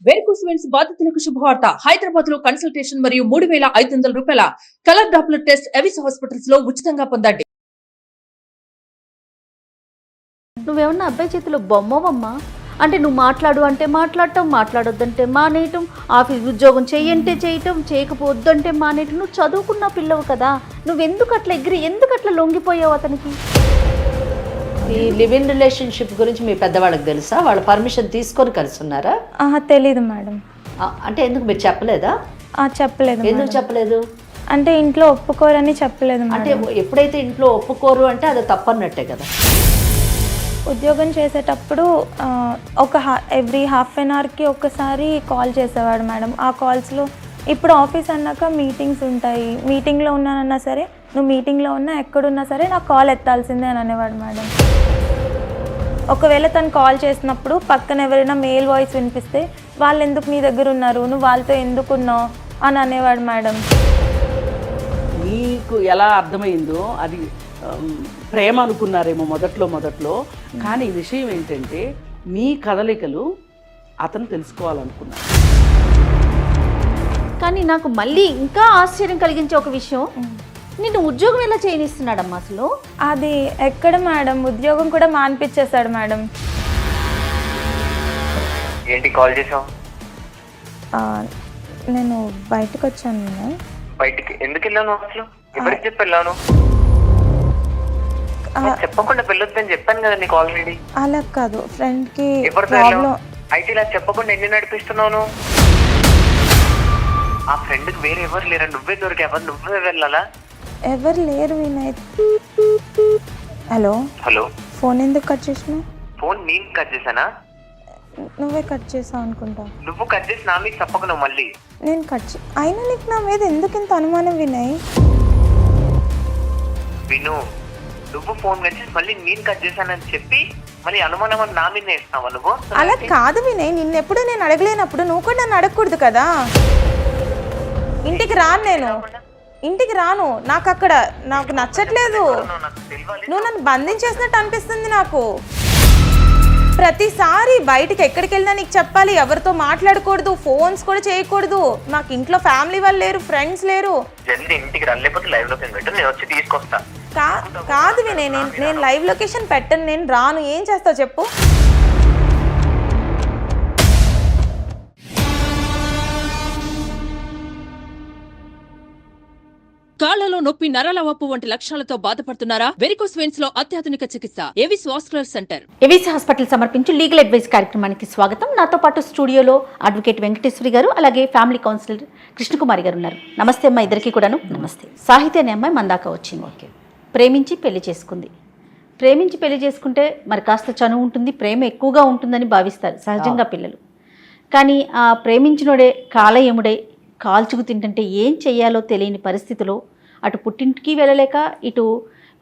Varicose veins బాధితులకు శుభవార్త. హైదరాబాద్ లో కన్సల్టేషన్ మరియు 3,500 రూపాయల colour Doppler test Avis hospitals లో ఉచితంగా పొందండి. నువ్వేమన్నా అబ్బాయి చేతిలో బొమ్మవమ్మా? అంటే నువ్వు మాట్లాడు అంటే మాట్లాడటం, మాట్లాడొద్దంటే మానేయటం, ఆఫీస్ ఉద్యోగం చెయ్యంటే చేయటం, చేయకపోద్దంటే మానేయటం. నువ్వు చదువుకున్న పిల్లవు కదా, నువ్వెందుకు అట్లా ఎందుకు అట్లా లొంగిపోయావు అతనికి? ఈ లివ్ ఇన్ రిలేషన్షిప్ గురించి మీ పెద్దవాళ్ళకి తెలుసా? వాళ్ళ పర్మిషన్ తీసుకొని కలిసి ఉన్నారా? తెలీదు మేడం. అంటే ఎందుకు మీరు చెప్పలేదా? చెప్పలేదు. ఎందుకు చెప్పలేదు? అంటే ఇంట్లో ఒప్పుకోరని చెప్పలేదు. అంటే ఎప్పుడైతే ఇంట్లో ఒప్పుకోరు అంటే అది తప్పన్నట్టే కదా. ఉద్యోగం చేసేటప్పుడు ఎవ్రీ హాఫ్ అన్ అవర్కి ఒకసారి కాల్ చేసేవాడు మేడం. ఆ కాల్స్లో ఇప్పుడు ఆఫీస్ అన్నాక మీటింగ్స్ ఉంటాయి, మీటింగ్లో ఉన్నానన్నా సరే, నువ్వు మీటింగ్లో ఉన్నా ఎక్కడున్నా సరే నాకు కాల్ ఎత్తాల్సిందే అని అనేవాడు మేడం. ఒకవేళ తను కాల్ చేసినప్పుడు పక్కన ఎవరైనా మేల్ వాయిస్ వినిపిస్తే వాళ్ళు ఎందుకు నీ దగ్గర ఉన్నారు, నువ్వు వాళ్ళతో ఎందుకు ఉన్నావు అని అనేవాడు మేడం. నీకు ఎలా అర్థమైందో అది ప్రేమ అనుకున్నారేమో మొదట్లో, కానీ ఈ విషయం ఏంటంటే మీ కదలికలు అతను తెలుసుకోవాలనుకున్నారు. కానీ నాకు మళ్ళీ ఇంకా ఆశ్చర్యం కలిగించే ఒక విషయం, నిన్ను ఉద్యోగం ఎలా చేయనిస్తున్నాడమ్మా అసలు? అది ఎక్కడ మేడం, ఉద్యోగం కూడా మానిపించేశాడు మేడం. ఏంటి కాల్ చేసావు? నేను బయటకు వచ్చాను. బయటికి ఎందుకు వెళ్ళాను? అసలు ఎవరికి చెప్పి వెళ్ళాను? చెప్పకుండా వెళ్ళొద్దని చెప్పాను కదా నీకు ఆల్రెడీ. అలా కాదు, ఫ్రెండ్ కి అయితే ఇలా చెప్పకుండా ఎన్ని నడిపిస్తున్నావు? ఆ ఫ్రెండ్ కి వేరే ఎవరు లేరా? నువ్వే దొరికావా? నువ్వే వెళ్ళాలా? ఎవరు లేరు వినయ్. హలో హలో, ఫోన్ ఎందుకు కట్ చేసినావు? ఫోన్ నేను కట్ చేశానా? నువ్వే కట్ చేసావు అనుకుంటా. నువ్వు కట్ చేసి నా మీద చెప్పకు మళ్ళీ. నేను అయినా నీకు నా మీద ఎందుకు ఇంత అనుమానం వినయ్? విను, నువ్వు ఫోన్ కట్ చేసి మళ్ళీ నేను కట్ చేశానని చెప్పి మళ్ళీ అనుమానం అని నా మీద వేస్తావా నువ్వు? అలా కాదు వినయ్, నిన్నెప్పుడు నేను అడగలేనప్పుడు నువ్వు కూడా నన్ను అడగకూడదు కదా. ఇంటికి రాను, నేను ఇంటికి రాను. నాకు నచ్చట్లేదు. నువ్వు నన్ను బంధించేసినట్టు అనిపిస్తుంది నాకు. ప్రతిసారి బయటికి ఎక్కడికి వెళ్ళినా నీకు చెప్పాలి, ఎవరితో మాట్లాడకూడదు, ఫోన్స్ కూడా చేయకూడదు. నాకు ఇంట్లో ఫ్యామిలీ వాళ్ళు లేరు, ఫ్రెండ్స్ లేరు. జల్దీ ఇంటికి రాలేకపోతే లైవ్ లొకేషన్ పెట్టు, నేను వచ్చి తీసుకొస్తా. కాదు వినయ్, నేను లైవ్ లొకేషన్ పెట్టను, నేను రాను. ఏం చేస్తావు చెప్పు? కాళ్లలో నొప్పి, నరాల వాపు వంటి లక్షణాలతో బాధపడుతున్నారా? వెరికోస్ వెయిన్స్ లో అత్యాధునిక చికిత్స Avis vascular centre. Avis hospital సమర్పించు లీగల్ అడ్వైస్ కార్యక్రమానికి స్వాగతం. నాతో పాటు స్టూడియోలో అడ్వకేట్ వెంకటేశ్వరి గారు, అలాగే ఫ్యామిలీ కౌన్సిలర్ కృష్ణకుమారి గారు ఉన్నారు. నమస్తే అమ్మా ఇద్దరికి కూడాను. నమస్తే. సాహిత్య అనే అమ్మాయి మన దాకా వచ్చింది. ఓకే, ప్రేమించి పెళ్లి చేసుకుంది. ప్రేమించి పెళ్లి చేసుకుంటే మరి కాస్త చనువు ఉంటుంది, ప్రేమ ఎక్కువగా ఉంటుందని భావిస్తారు సహజంగా పిల్లలు. కానీ ఆ ప్రేమించినోడే కాలయముడే కాల్చుకు తింటుంటే ఏం చెయ్యాలో తెలియని పరిస్థితిలో అటు పుట్టింటికి వెళ్ళలేక, ఇటు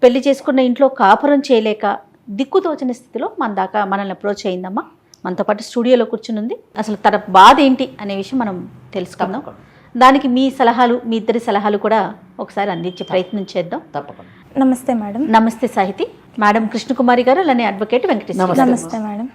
పెళ్లి చేసుకున్న ఇంట్లో కాపురం చేయలేక దిక్కుతోచని స్థితిలో మన దాకా మనల్ని అప్రోచ్ అయిందమ్మా. మనతో పాటు స్టూడియోలో కూర్చుని అసలు తన బాధ ఏంటి అనే విషయం మనం తెలుసుకుందాం. దానికి మీ సలహాలు, మీ ఇద్దరి సలహాలు కూడా ఒకసారి అందించే ప్రయత్నం చేద్దాం. తప్పకుండా. నమస్తే మేడం. నమస్తే సాహితి. మేడం కృష్ణకుమారి గారు, అలానే అడ్వకేట్ వెంకటేశ్వర. నమస్తే మేడం.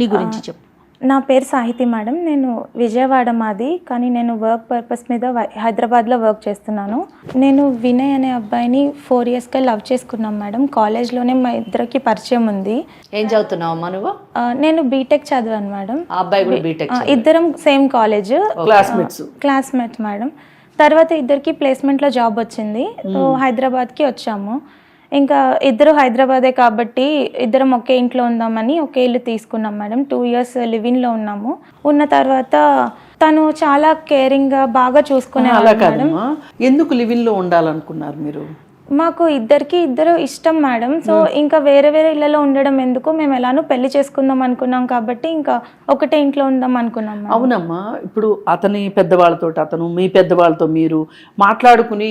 నీ గురించి చెప్పు. నా పేరు సాహితి మేడం. నేను విజయవాడ మాది, కానీ నేను వర్క్ పర్పస్ మీద హైదరాబాద్లో వర్క్ చేస్తున్నాను. నేను వినయ్ అనే అబ్బాయిని 4 yearsగా లవ్ చేసుకున్నాం మేడం. కాలేజ్లోనే మా ఇద్దరికి పరిచయం ఉంది. ఏం చదువుతున్నావు అమ్మా నువ్వు? నేను బీటెక్ చదివాను మేడం. ఆ అబ్బాయి కూడా బీటెక్? ఇద్దరం సేమ్ కాలేజ్, క్లాస్మేట్స్ మేడం. తర్వాత ఇద్దరికి ప్లేస్మెంట్లో జాబ్ వచ్చింది, హైదరాబాద్కి వచ్చాము. ఇంకా ఇద్దరు హైదరాబాదే కాబట్టి ఇద్దరం ఒకే ఇంట్లో ఉందామని ఒకే ఇల్లు తీసుకున్నాం మేడం. 2 years లివింగ్లో ఉన్నాము. ఉన్న తర్వాత తను చాలా కేరింగ్గా బాగా చూసుకునేవాడు మేడం. ఎందుకు లివింగ్ లో ఉండాలనుకున్నారు మీరు? మాకు ఇద్దరు ఇష్టం మేడం. సో ఇంకా వేరే వేరే ఇళ్లలో ఉండడం ఎందుకు, మేము ఎలానో పెళ్లి చేసుకుందాం అనుకున్నాం కాబట్టి ఇంకా ఒకటే ఇంట్లో ఉందాం అనుకున్నాం. అవునమ్మా, ఇప్పుడు అతని పెద్దవాళ్ళతో అతను, మీ పెద్దవాళ్ళతో మీరు మాట్లాడుకుని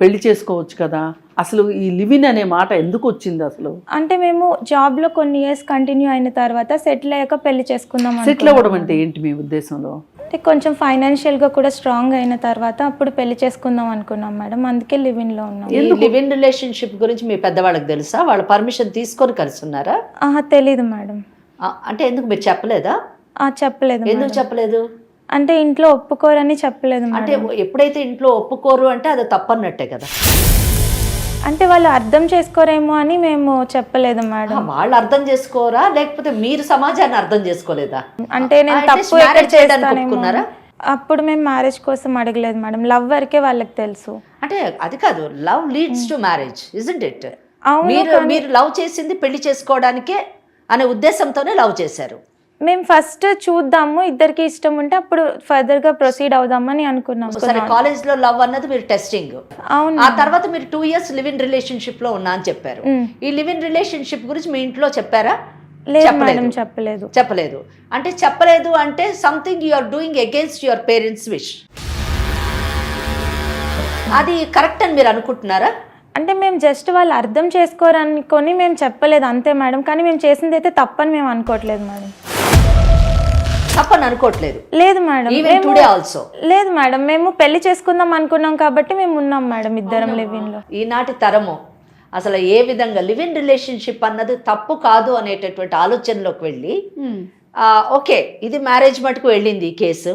పెళ్లి చేసుకోవచ్చు కదా. అసలు ఈ లివిన్ అనే మాట ఎందుకు వచ్చింది అసలు? అంటే మేము జాబ్లో కొన్ని ఇయర్స్ కంటిన్యూ అయిన తర్వాత సెటిల్ అయ్యాక పెళ్లి చేసుకుందాం. సెటిల్ అవ్వడం అంటే ఏంటి మీ ఉద్దేశంలో? అంటే కొంచెం ఫైనాన్షియల్గా కూడా స్ట్రాంగ్ అయిన తర్వాత అప్పుడు పెళ్లి చేసుకుందాం అనుకున్నాం మేడం. అందుకే లివిన్లో ఉన్నాం. లివ్ ఇన్ రిలేషన్షిప్ గురించి మీ పెద్దవాళ్ళకి తెలుసా? వాళ్ళ పర్మిషన్ తీసుకొని కలిసి ఉన్నారా? తెలీదు మేడం. అంటే ఎందుకు మీరు చెప్పలేదా? చెప్పలేదు ఎందుకు మేడం. చెప్పలేదు? అంటే ఇంట్లో ఒప్పుకోరని చెప్పలేదు అంటే మేడం. ఎప్పుడైతే ఇంట్లో ఒప్పుకోరు అంటే అది తప్పన్నట్టే కదా. అంటే వాళ్ళు అర్థం చేసుకోరేమో అని మేము చెప్పలేదు మేడం. వాళ్ళు అర్థం చేసుకోరా లేకపోతే మీరు సమాజాన్ని అర్థం చేసుకోలేదా? అంటే నేను అయితే తప్పు ఎక్కడ marriage చేయడానికి చేస్తానేమో. ఒప్పుకున్నారా? అప్పుడు మేము మ్యారేజ్ కోసం అడగలేదు మేడం, లవ్ వరకే వాళ్ళకి తెలుసు. అంటే అది కాదు, love leads to marriage isn't it? అవును, మీరు లవ్ చేసింది పెళ్లి చేసుకోవడానికే అనే ఉద్దేశంతోనే లవ్ చేశారు. మేము ఫస్ట్ చూద్దాము, ఇద్దరికి ఇష్టం ఉంటే అప్పుడు ఫర్దర్ గా ప్రొసీడ్ అవుదామని అనుకున్నాం. సరే, కాలేజ్ లో లవ్ అన్నది మీరు టెస్టింగ్. అవును. ఆ తర్వాత మీరు 2 years లివ్ ఇన్ రిలేషన్షిప్ లో ఉన్నా అని చెప్పారు. ఈ లివ్ ఇన్ రిలేషన్షిప్ గురించి మీ ఇంట్లో చెప్పారా? లేదు మేడం, చెప్పలేదు. చెప్పలేదు అంటే చెప్పలేదు అంటే something you are doing against your parents wish. అది కరెక్ట్ అని మీరు అనుకుంటున్నారా? అంటే మేము జస్ట్ వాళ్ళు అర్థం చేసుకోరనుకొని మేము చెప్పలేదు అంతే మేడం, కానీ మేము చేసింది అయితే తప్పని మేము అనుకోవట్లేదు మేడం. తప్పని అనుకోవట్లేదు? లేదు మేడం. Even today also? లేదు మేడం, మేము పెళ్లి చేసుకుందాం అనుకున్నాం కాబట్టి మేము ఉన్నాం మేడం ఇద్దరం లివ్ ఇన్ లో. ఈనాటి తరము అసలు ఏ విధంగా లివ్ ఇన్ రిలేషన్షిప్ అన్నది తప్పు కాదు అనేటటువంటి ఆలోచనలోకి వెళ్ళి ఓకే ఇది మ్యారేజ్ మటుకు వెళ్ళింది ఈ కేసు,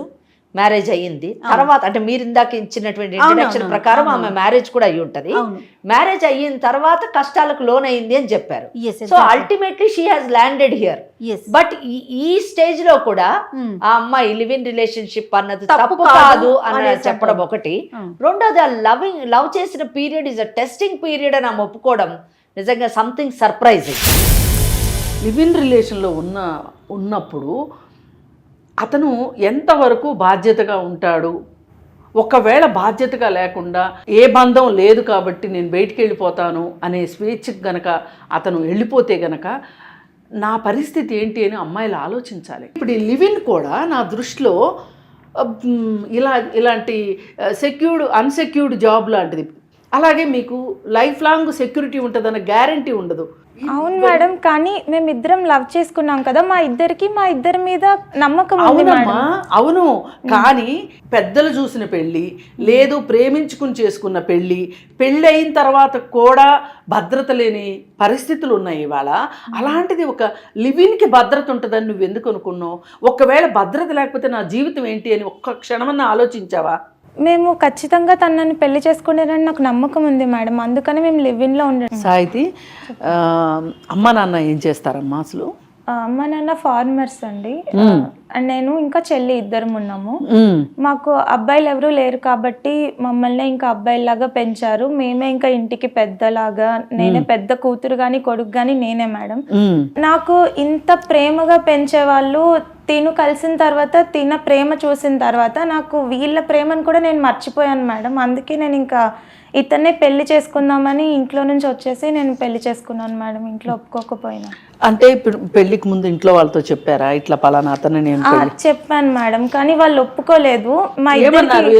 మ్యారేజ్ అయ్యింది. తర్వాత అంటే మీరు ఇందాక ఇచ్చినటువంటి ఇంట్రడక్షన్ ప్రకారం ఆమె మ్యారేజ్ కూడా అయ్యి ఉంటది. మ్యారేజ్ అయిన తర్వాత కష్టాలకు లోన్ అయింది అని చెప్పారు. So ultimately she has landed here. But ఈ స్టేజ్ లో కూడా ఆ అమ్మాయి లివ్ ఇన్ రిలేషన్షిప్ అన్నది తప్పు కాదు అని చెప్పడం ఒకటి. రెండోది లవ్ చేసిన period is a testing period అని ఆమె ఒప్పుకోవడం నిజంగా సంథింగ్ సర్ప్రైజింగ్. లివ్ ఇన్ రిలేషన్లో ఉన్నప్పుడు అతను ఎంతవరకు బాధ్యతగా ఉంటాడు? ఒకవేళ బాధ్యతగా లేకుండా ఏ బంధం లేదు కాబట్టి నేను బయటికి వెళ్ళిపోతాను అనే స్వేచ్ఛకు గనక అతను వెళ్ళిపోతే గనక నా పరిస్థితి ఏంటి అని అమ్మాయిలు ఆలోచించాలి. ఇప్పుడు ఈ లివ్ ఇన్ కూడా నా దృష్టిలో ఇలాంటి అన్సెక్యూర్డ్ జాబ్ లాంటిది. అలాగే మీకు లైఫ్ లాంగ్ సెక్యూరిటీ ఉంటుందన్న గ్యారంటీ ఉండదు. అవును మేడం, కానీ మేమిద్దరం లవ్ చేసుకున్నాం కదా, మా ఇద్దరి మీద నమ్మకం ఉంది మేడం. అవును, కానీ పెద్దలు చూసిన పెళ్ళి లేదు, ప్రేమించుకుని చేసుకున్న పెళ్ళి అయిన తర్వాత కూడా భద్రత లేని పరిస్థితులు ఉన్నాయి ఇవాళ. అలాంటిది ఒక లివిన్కి భద్రత ఉంటుందని నువ్వు ఎందుకు అనుకున్నావు? ఒకవేళ భద్రత లేకపోతే నా జీవితం ఏంటి అని ఒక్క క్షణమన్నా ఆలోచించావా? మేము ఖచ్చితంగా తనని పెళ్లి చేసుకునేదని నాకు నమ్మకం ఉంది మేడం, అందుకని మేము లివ్ ఇన్ లో ఉండాలి. సాహితి, అమ్మ నాన్న ఏం చేస్తారమ్మా అసలు? అమ్మ నాన్న ఫార్మర్స్ అండి, అండ్ నేను ఇంకా చెల్లి ఇద్దరం ఉన్నాము. మాకు అబ్బాయిలు ఎవరు లేరు కాబట్టి మమ్మల్ని ఇంకా అబ్బాయిలాగా పెంచారు. మేమే ఇంకా ఇంటికి పెద్దలాగా, నేనే పెద్ద కూతురు గాని కొడుకు గాని నేనే మేడం. నాకు ఇంత ప్రేమగా పెంచే వాళ్ళు తిను కలిసిన తర్వాత, తిన ప్రేమ చూసిన తర్వాత నాకు వీళ్ళ ప్రేమను కూడా నేను మర్చిపోయాను మేడం. అందుకే నేను ఇంకా ఇతన్నే పెళ్లి చేసుకుందామని ఇంట్లో నుంచి వచ్చేసి నేను పెళ్లి చేసుకున్నాను మేడం, ఇంట్లో ఒప్పుకోకపోయినా. అంటే ఇప్పుడు పెళ్లికి ముందు ఇంట్లో వాళ్ళతో చెప్పారా ఇట్లా పలానా అతను నేను చెప్పాను మేడం, కానీ వాళ్ళు ఒప్పుకోలేదు. మా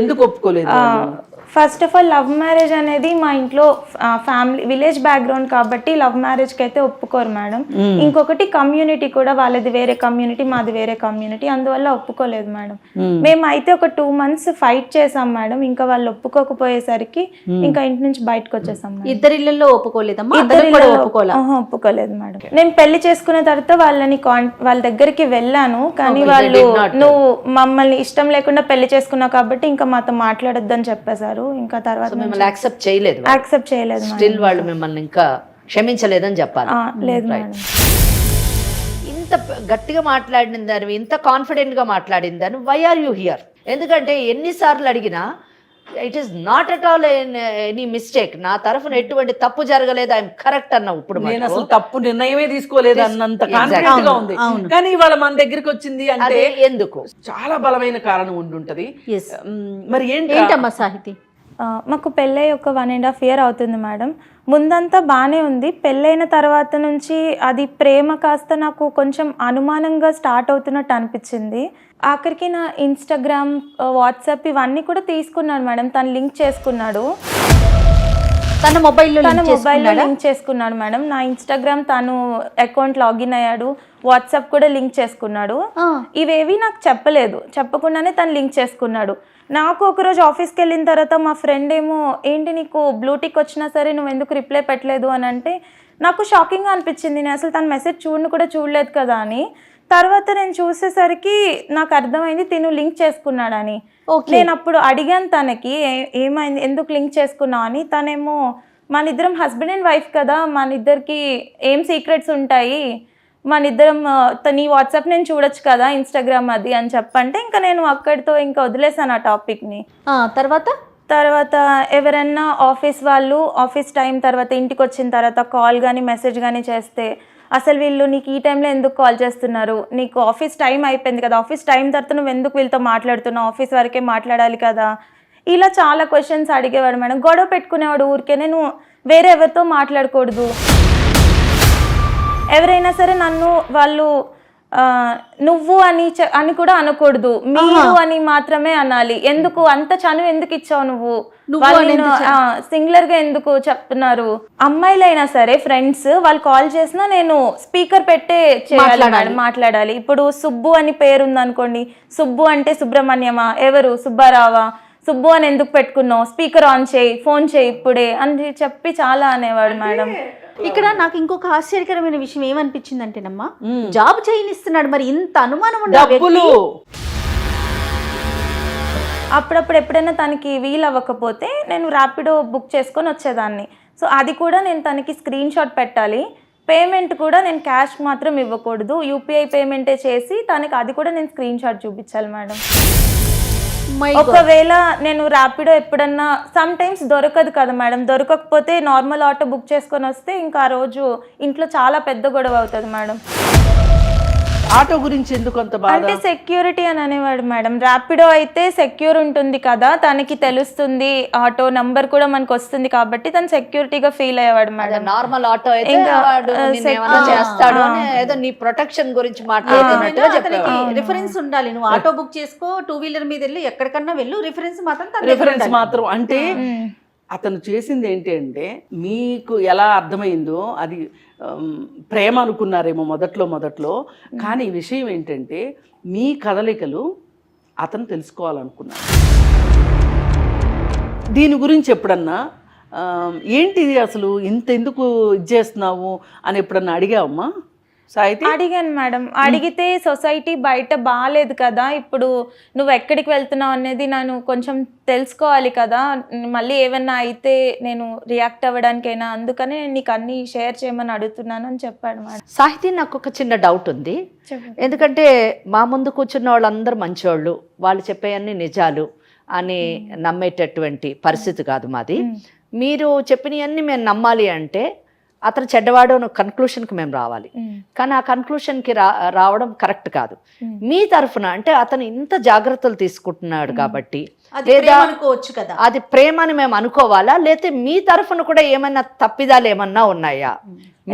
ఎందుకు ఒప్పుకోలేదు? First of all love marriage అనేది మా ఇంట్లో ఫ్యామిలీ విలేజ్ బ్యాక్గ్రౌండ్ కాబట్టి లవ్ మ్యారేజ్కి అయితే ఒప్పుకోరు మేడం. ఇంకొకటి కమ్యూనిటీ కూడా, వాళ్ళది వేరే కమ్యూనిటీ మాది వేరే కమ్యూనిటీ, అందువల్ల ఒప్పుకోలేదు మేడం. మేము అయితే ఒక 2 months ఫైట్ చేసాం మేడం, ఇంకా వాళ్ళు ఒప్పుకోకపోయేసరికి ఇంకా ఇంటి నుంచి బయటకు వచ్చేసాం. ఇద్దరి ఇళ్లలో ఒప్పుకోలేదమ్మా? ఒప్పుకోలేదు మేడం. నేను పెళ్లి చేసుకున్న తర్వాత వాళ్ళ దగ్గరికి వెళ్ళాను, కానీ వాళ్ళు నువ్వు మమ్మల్ని ఇష్టం లేకుండా పెళ్లి చేసుకున్నావు కాబట్టి ఇంకా మాతో మాట్లాడొద్దని చెప్పేశారు. ఇంకా తర్వాత మిమ్మల్ని యాక్సెప్ట్ చేయలేదు. స్టిల్ వాళ్ళు మిమ్మల్ని ఇంకా క్షమించలేదని చెప్పాలి. లేదు మేడం. ఇంత గట్టిగా మాట్లాడిందని, ఇంత కాన్ఫిడెంట్ గా మాట్లాడిందని, వై ఆర్ యూ హియర్? ఎందుకంటే ఎన్నిసార్లు అడిగినా it is not at all any mistake, నా తరఫున ఎటువంటి తప్పు జరగలేదు, ఐఎమ్ కరెక్ట్ అన్నావు. ఇప్పుడు నేను అసలు తప్పు నిర్ణయమే తీసుకోలేదు అన్నంత కాన్ఫిడెంట్ గా ఉంది. కానీ ఇవాళ మన దగ్గరికి వచ్చింది అంటే ఎందుకు? చాలా బలమైన కారణం ఉండుంటది. మరి ఏంటమ్మా సాహితి? మాకు పెళ్ళై ఒక 1.5 year అవుతుంది మేడం. ముందంతా బాగానే ఉంది, పెళ్ళైన తర్వాత నుంచి అది ప్రేమ కాస్త నాకు కొంచెం అనుమానంగా స్టార్ట్ అవుతున్నట్టు అనిపించింది. ఆఖరికి నా ఇన్స్టాగ్రామ్, వాట్సాప్ ఇవన్నీ కూడా తీసుకున్నాడు మేడం, తను లింక్ చేసుకున్నాడు. తన మొబైల్లో లింక్ చేసుకున్నాడు మేడం. నా ఇన్స్టాగ్రామ్ తను అకౌంట్ లాగిన్ అయ్యాడు, వాట్సాప్ కూడా లింక్ చేసుకున్నాడు. ఇవేవి నాకు చెప్పలేదు, చెప్పకుండానే తను లింక్ చేసుకున్నాడు. నాకు ఒకరోజు ఆఫీస్కి వెళ్ళిన తర్వాత మా ఫ్రెండ్ ఏమో, ఏంటి నీకు బ్లూటిక్ వచ్చినా సరే నువ్వు ఎందుకు రిప్లై పెట్టలేదు అని అంటే నాకు షాకింగ్గా అనిపించింది. నేను అసలు తన మెసేజ్ చూడను కూడా చూడలేదు కదా అని. తర్వాత నేను చూసేసరికి నాకు అర్థమైంది తిను లింక్ చేసుకున్నాడని. Okay. నేను అప్పుడు అడిగాను తనకి ఏమైంది, ఎందుకు లింక్ చేసుకున్నావు అని. తనేమో మన ఇద్దరం హస్బెండ్ అండ్ వైఫ్ కదా, మన ఇద్దరికి ఏం సీక్రెట్స్ ఉంటాయి, మన ఇద్దరం నీ వాట్సాప్ నేను చూడొచ్చు కదా, ఇన్స్టాగ్రామ్ అది అని చెప్పంటే ఇంకా నేను అక్కడితో ఇంకా వదిలేసాను ఆ టాపిక్ని. తర్వాత ఎవరన్నా ఆఫీస్ వాళ్ళు ఆఫీస్ టైం తర్వాత ఇంటికి వచ్చిన తర్వాత కాల్ కానీ మెసేజ్ కానీ చేస్తే, అసలు వీళ్ళు నీకు ఈ టైంలో ఎందుకు కాల్ చేస్తున్నారు, నీకు ఆఫీస్ టైం అయిపోయింది కదా, ఆఫీస్ టైం తర్వాత నువ్వు ఎందుకు వీళ్ళతో మాట్లాడుతున్నావు, ఆఫీస్ వరకే మాట్లాడాలి కదా, ఇలా చాలా క్వశ్చన్స్ అడిగేవాడు మేడం. గొడవ పెట్టుకునేవాడు ఊరికే. నేను వేరే ఎవరితో మాట్లాడకూడదు, ఎవరైనా సరే నన్ను వాళ్ళు నువ్వు అని కూడా అనకూడదు, మీరు అని మాత్రమే అనాలి. ఎందుకు అంత చనువు ఎందుకు ఇచ్చావు నువ్వు, సింగులర్ గా ఎందుకు చెప్తున్నారు. అమ్మాయిలైనా సరే ఫ్రెండ్స్ వాళ్ళు కాల్ చేసినా నేను స్పీకర్ పెట్టే చేయాలి, మాట్లాడాలి. ఇప్పుడు సుబ్బు అని పేరు ఉంది అనుకోండి, సుబ్బు అంటే సుబ్రహ్మణ్యమా, ఎవరు సుబ్బారావా, సుబ్బు అని ఎందుకు పెట్టుకున్నావు, స్పీకర్ ఆన్ చేయి, ఫోన్ చేయి ఇప్పుడే అని చెప్పి చాలా అనేవాడు మేడం. ఇక్కడ నాకు ఇంకొక ఆశ్చర్యకరమైన విషయం ఏమనిపించిందంటేనమ్మా, జాబ్ చేయనిస్తున్నాడు, మరి ఇంత అనుమానం డబ్బులు అప్పుడప్పుడు ఎప్పుడైనా తనకి వీలు అవ్వకపోతే నేను ర్యాపిడో బుక్ చేసుకొని వచ్చేదాన్ని. సో అది కూడా నేను తనకి స్క్రీన్ షాట్ పెట్టాలి. పేమెంట్ కూడా నేను క్యాష్ మాత్రం ఇవ్వకూడదు, యూపీఐ పేమెంటే చేసి తనకి అది కూడా నేను స్క్రీన్ షాట్ చూపించాలి మేడం. ఒకవేళ నేను ర్యాపిడో ఎప్పుడన్నా సమ్ టైమ్స్ దొరకదు కదా మేడం, దొరకకపోతే నార్మల్ ఆటో బుక్ చేసుకొని వస్తే ఇంకా ఆ రోజు ఇంట్లో చాలా పెద్ద గొడవ అవుతుంది మేడం. ఆటో గురించి ఎందుకు అంత బాధ అంటే సెక్యూరిటీ అని అనేవాడు మేడం. ర్యాపిడో అయితే సెక్యూర్ ఉంటుంది కదా, తనకి తెలుస్తుంది, ఆటో నంబర్ కూడా మనకు వస్తుంది కాబట్టి తను సెక్యూరిటీగా ఫీల్ అయ్యేవాడు మేడం. నార్మల్ ఆటో అయితే వాడు నిన్నేమన్నా చేస్తాడు అని ఏదో నీ ప్రొటెక్షన్ గురించి మాట్లాడుతున్నట్టుగా చెప్పాడు. రిఫరెన్స్ ఉండాలి, నువ్వు ఆటో బుక్ చేసుకో, 2-వీలర్ మీద వెళ్ళి ఎక్కడికన్నా వెళ్ళు, రిఫరెన్స్ మాత్రం అంటే అతను చేసింది ఏంటి అంటే, మీకు ఎలా అర్థమైందో అది ప్రేమ అనుకున్నారేమో మొదట్లో, కానీ ఈ విషయం ఏంటంటే మీ కదలికలు అతను తెలుసుకోవాలనుకున్నారు. దీని గురించి ఎప్పుడన్నా ఏంటిది అసలు ఇంత ఎందుకు ఇది చేస్తున్నావు అని ఎప్పుడన్నా అడిగావమ్మా సాహితి? అడిగాను మేడం. అడిగితే సొసైటీ బయట బాగాలేదు కదా, ఇప్పుడు నువ్వు ఎక్కడికి వెళ్తున్నావు అనేది నేను కొంచెం తెలుసుకోవాలి కదా, మళ్ళీ ఏమన్నా అయితే నేను రియాక్ట్ అవ్వడానికైనా, అందుకని నేను నీకు అన్ని షేర్ చేయమని అడుగుతున్నాను అని చెప్పాడు మేడం. సాహితీ, నాకు ఒక చిన్న డౌట్ ఉంది. ఎందుకంటే మా ముందు కూర్చున్న వాళ్ళందరూ మంచివాళ్ళు, వాళ్ళు చెప్పేవన్నీ నిజాలు అని నమ్మేటటువంటి పరిస్థితి కాదు మాది. మీరు చెప్పినవన్నీ మేము నమ్మాలి అంటే అతను చెడ్డవాడు అనే కన్క్లూషన్కి మేము రావాలి. కానీ ఆ కన్క్లూషన్కి రావడం కరెక్ట్ కాదు. మీ తరఫున అంటే అతను ఇంత జాగ్రత్తలు తీసుకుంటున్నాడు కాబట్టి లేదా అది ప్రేమ అని మేము అనుకోవాలా, లేకపోతే మీ తరఫున కూడా ఏమైనా తప్పిదాలు ఏమన్నా ఉన్నాయా,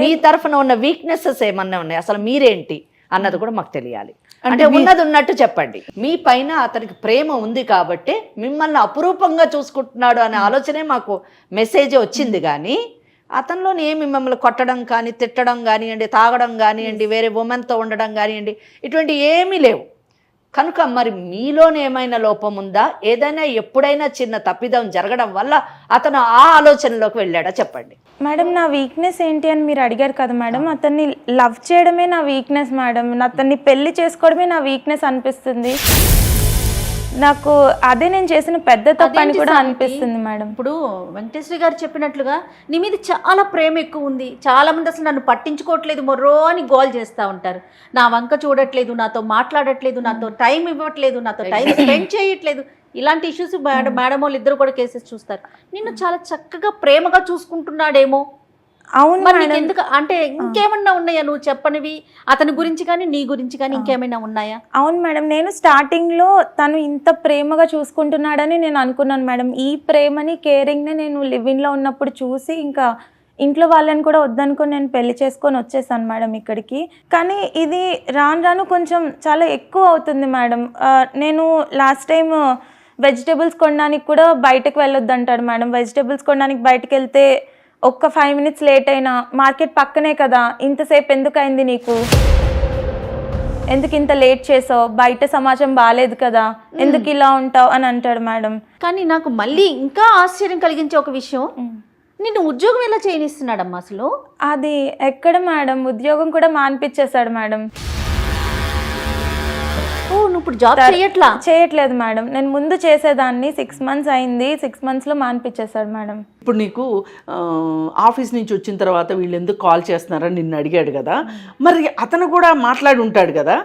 మీ తరఫున ఉన్న వీక్నెసెస్ ఏమన్నా ఉన్నాయా, అసలు మీరేంటి అన్నది కూడా మాకు తెలియాలి. అంటే ఉన్నది ఉన్నట్టు చెప్పండి. మీ పైన అతనికి ప్రేమ ఉంది కాబట్టి మిమ్మల్ని అపురూపంగా చూసుకుంటున్నాడు అనే ఆలోచనే మాకు మెసేజ్ వచ్చింది. కానీ అతనిలోని ఏమి మిమ్మల్ని కొట్టడం కానీ, తిట్టడం కానివ్వండి, తాగడం కానివ్వండి, వేరే ఉమెన్తో ఉండడం కానివ్వండి, ఇటువంటి ఏమీ లేవు. కనుక మరి మీలోనే ఏమైనా లోపం ఉందా, ఏదైనా ఎప్పుడైనా చిన్న తప్పిదం జరగడం వల్ల అతను ఆ ఆలోచనలోకి వెళ్ళాడా చెప్పండి మేడం. నా వీక్నెస్ ఏంటి అని మీరు అడిగారు కదా మేడం, అతన్ని లవ్ చేయడమే నా వీక్నెస్ మేడం, అతన్ని పెళ్లి చేసుకోవడమే నా వీక్నెస్ అనిపిస్తుంది నాకు. అదే నేను చేసిన పెద్ద తప్పు అని కూడా అనిపిస్తుంది మేడం. ఇప్పుడు వెంకటేశ్వరి గారు చెప్పినట్లుగా నీ మీద చాలా ప్రేమ ఎక్కువ ఉంది, చాలా మంది అసలు నన్ను పట్టించుకోవట్లేదు, మొర్రో అని గోల్ చేస్తూ ఉంటారు, నా వంక చూడట్లేదు, నాతో మాట్లాడట్లేదు, నాతో టైం ఇవ్వట్లేదు, నాతో టైం స్పెండ్ చేయట్లేదు, ఇలాంటి ఇష్యూస్ మేడం వాళ్ళు ఇద్దరు కూడా కేసెస్ చూస్తారు. నిన్ను చాలా చక్కగా ప్రేమగా చూసుకుంటున్నాడేమో. అవును మరి ఎందుకు అంటే ఇంకేమన్నా ఉన్నాయా నువ్వు చెప్పనివి అతని గురించి కానీ, నీ గురించి కానీ ఇంకేమైనా ఉన్నాయా? అవును మేడం, నేను స్టార్టింగ్ లో తను ఇంత ప్రేమగా చూసుకుంటున్నాడని నేను అనుకున్నాను మేడం. ఈ ప్రేమని, కేరింగ్ ని నేను లివ్ ఇన్ లో ఉన్నప్పుడు చూసి ఇంకా ఇంట్లో వాళ్ళని కూడా వద్దనుకొని నేను పెళ్లి చేసుకొని వచ్చేసాను మేడం ఇక్కడికి. కానీ ఇది రాను రాను కొంచెం చాలా ఎక్కువ అవుతుంది మేడం. నేను లాస్ట్ టైం వెజిటేబుల్స్ కొనడానికి కూడా బయటకు వెళ్ళొద్దు అంటాడు మేడం. వెజిటేబుల్స్ కొనడానికి బయటకు వెళ్తే ఒక్క 5 minutes లేట్ అయినా, మార్కెట్ పక్కనే కదా, ఇంతసేపు ఎందుకు అయింది నీకు, ఎందుకు ఇంత లేట్ చేసావు, బయట సమాజం బాగాలేదు కదా, ఎందుకు ఇలా ఉంటావు అని అంటాడు మేడం. కానీ నాకు మళ్ళీ ఇంకా ఆశ్చర్యం కలిగించే ఒక విషయం, నిన్ను ఉద్యోగం ఎలా చేయనిస్తున్నాడమ్మా అసలు? అది ఎక్కడ మేడం, ఉద్యోగం కూడా మానిపించేశాడు మేడం. నువ్వు ఇప్పుడు జాబ్ చేయట్లా? చేయట్లేదు మేడం. నేను ముందు చేసేదాన్ని, 6 months అయింది. 6 monthsలో మానిపించేశాడు మేడం. ఇప్పుడు నీకు ఆఫీస్ నుంచి వచ్చిన తర్వాత వీళ్ళు ఎందుకు కాల్ చేస్తున్నారని నిన్ను అడిగాడు కదా, మరి అతను కూడా మాట్లాడి ఉంటాడు కదా,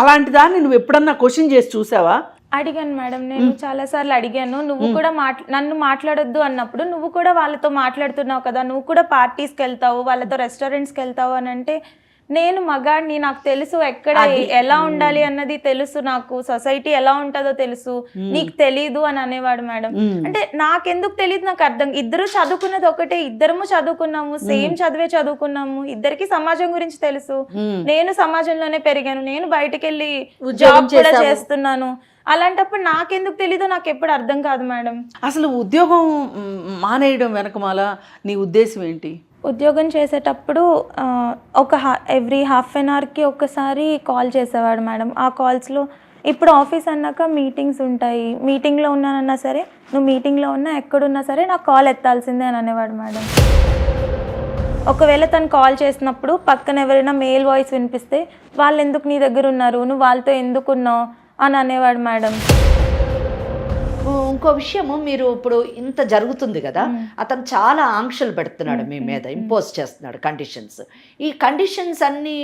అలాంటి దాన్ని నువ్వు ఎప్పుడన్నా క్వశ్చన్ చేసి చూసావా? అడిగాను మేడం, నేను చాలాసార్లు అడిగాను. నువ్వు కూడా నన్ను మాట్లాడొద్దు అన్నప్పుడు నువ్వు కూడా వాళ్ళతో మాట్లాడుతున్నావు కదా, నువ్వు కూడా పార్టీస్కి వెళ్తావు, వాళ్ళతో రెస్టారెంట్స్కి వెళ్తావు అని అంటే, నేను మగాడిని, నాకు తెలుసు ఎక్కడ ఎలా ఉండాలి అన్నది తెలుసు, నాకు సొసైటీ ఎలా ఉంటుందో తెలుసు, నీకు తెలీదు అని అనేవాడు మేడం. అంటే నాకెందుకు తెలియదు, నాకు అర్థం. ఇద్దరు చదువుకున్నది ఒకటే, ఇద్దరము చదువుకున్నాము, సేమ్ చదివే చదువుకున్నాము, ఇద్దరికి సమాజం గురించి తెలుసు. నేను సమాజంలోనే పెరిగాను, నేను బయటకు వెళ్ళి జాబ్ కూడా చేస్తున్నాను. అలాంటప్పుడు నాకెందుకు తెలీదో నాకు ఎప్పుడు అర్థం కాదు మేడం. అసలు ఉద్యోగం మానేయడం వెనకమాల నీ ఉద్దేశం ఏంటి? ఉద్యోగం చేసేటప్పుడు ఎవ్రీ హాఫ్ అన్ అవర్కి ఒక్కసారి కాల్ చేసేవాడు మేడం. ఆ కాల్స్లో ఇప్పుడు ఆఫీస్ అన్నాక మీటింగ్స్ ఉంటాయి, మీటింగ్లో ఉన్నానన్నా సరే, నువ్వు మీటింగ్లో ఉన్నా ఎక్కడున్నా సరే నాకు కాల్ ఎత్తాల్సిందే అని అనేవాడు మేడం. ఒకవేళ తను కాల్ చేసినప్పుడు పక్కన ఎవరైనా మేల్ వాయిస్ వినిపిస్తే, వాళ్ళు ఎందుకు నీ దగ్గర ఉన్నారు, నువ్వు వాళ్ళతో ఎందుకు ఉన్నావు అని అనేవాడు మేడం. ఇంకో విషయము, మీరు ఇప్పుడు ఇంత జరుగుతుంది కదా, అతను చాలా ఆంక్షలు పెడుతున్నాడు మీ మీద, ఇంపోజ్ చేస్తున్నాడు కండిషన్స్. ఈ కండిషన్స్ అన్ని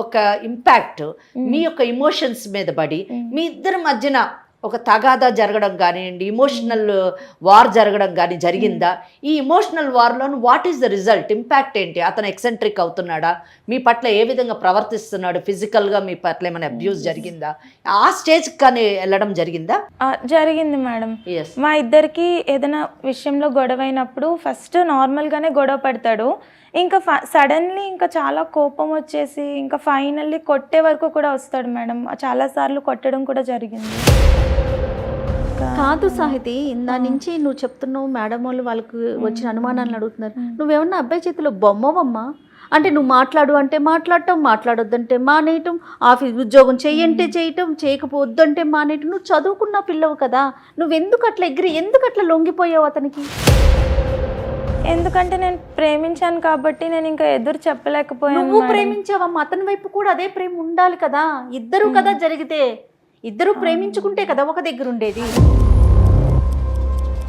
ఒక ఇంపాక్ట్ మీ యొక్క ఇమోషన్స్ మీద పడి మీ ఇద్దరి మధ్యన ఒక తగాదా జరగడం కానివ్వండి, ఇమోషనల్ వార్ జరగడం కానీ జరిగిందా? ఈ ఇమోషనల్ వార్లో what is the result, impact ఏంటి? అతను ఎక్సెంట్రిక్ అవుతున్నాడా, మీ పట్ల ఏ విధంగా ప్రవర్తిస్తున్నాడు, ఫిజికల్గా మీ పట్ల ఏమైనా అబ్యూస్ జరిగిందా, ఆ స్టేజ్ కానీ వెళ్ళడం జరిగిందా? జరిగింది మేడం. మా ఇద్దరికి ఏదైనా విషయంలో గొడవ అయినప్పుడు ఫస్ట్ నార్మల్గానే గొడవ పడతాడు, ఇంకా సడన్లీ ఇంకా చాలా కోపం వచ్చేసి ఇంకా ఫైనల్లీ కొట్టే వరకు కూడా వస్తాడు మేడం. చాలాసార్లు కొట్టడం కూడా జరిగింది. కాదు సాహితి, ఇందా నుంచి నువ్వు చెప్తున్నావు మేడం వాళ్ళు వాళ్ళకు వచ్చిన అనుమానాలను అడుగుతున్నారు. నువ్వేమన్నా అబ్బాయి చేతిలో బొమ్మవమ్మా? అంటే నువ్వు మాట్లాడు అంటే మాట్లాడటం, మాట్లాడొద్దంటే మానేయటం, ఆఫీస్ ఉద్యోగం చెయ్యంటే చేయటం, చేయకపోద్దంటే మానేయటం. నువ్వు చదువుకున్న పిల్లవు కదా, నువ్వెందుకు అట్లా ఎగిరి, ఎందుకు అట్లా లొంగిపోయావు అతనికి? ఎందుకంటే నేను ప్రేమించాను కాబట్టి నేను ఇంకా ఎదురు చెప్పలేకపోయాను. నువ్వు ప్రేమించావమ్మా, అతని వైపు కూడా అదే ప్రేమ ఉండాలి కదా, ఇద్దరు కదా జరిగితే, ఇద్దరు ప్రేమించుకుంటే కదా ఒక దగ్గర ఉండేది.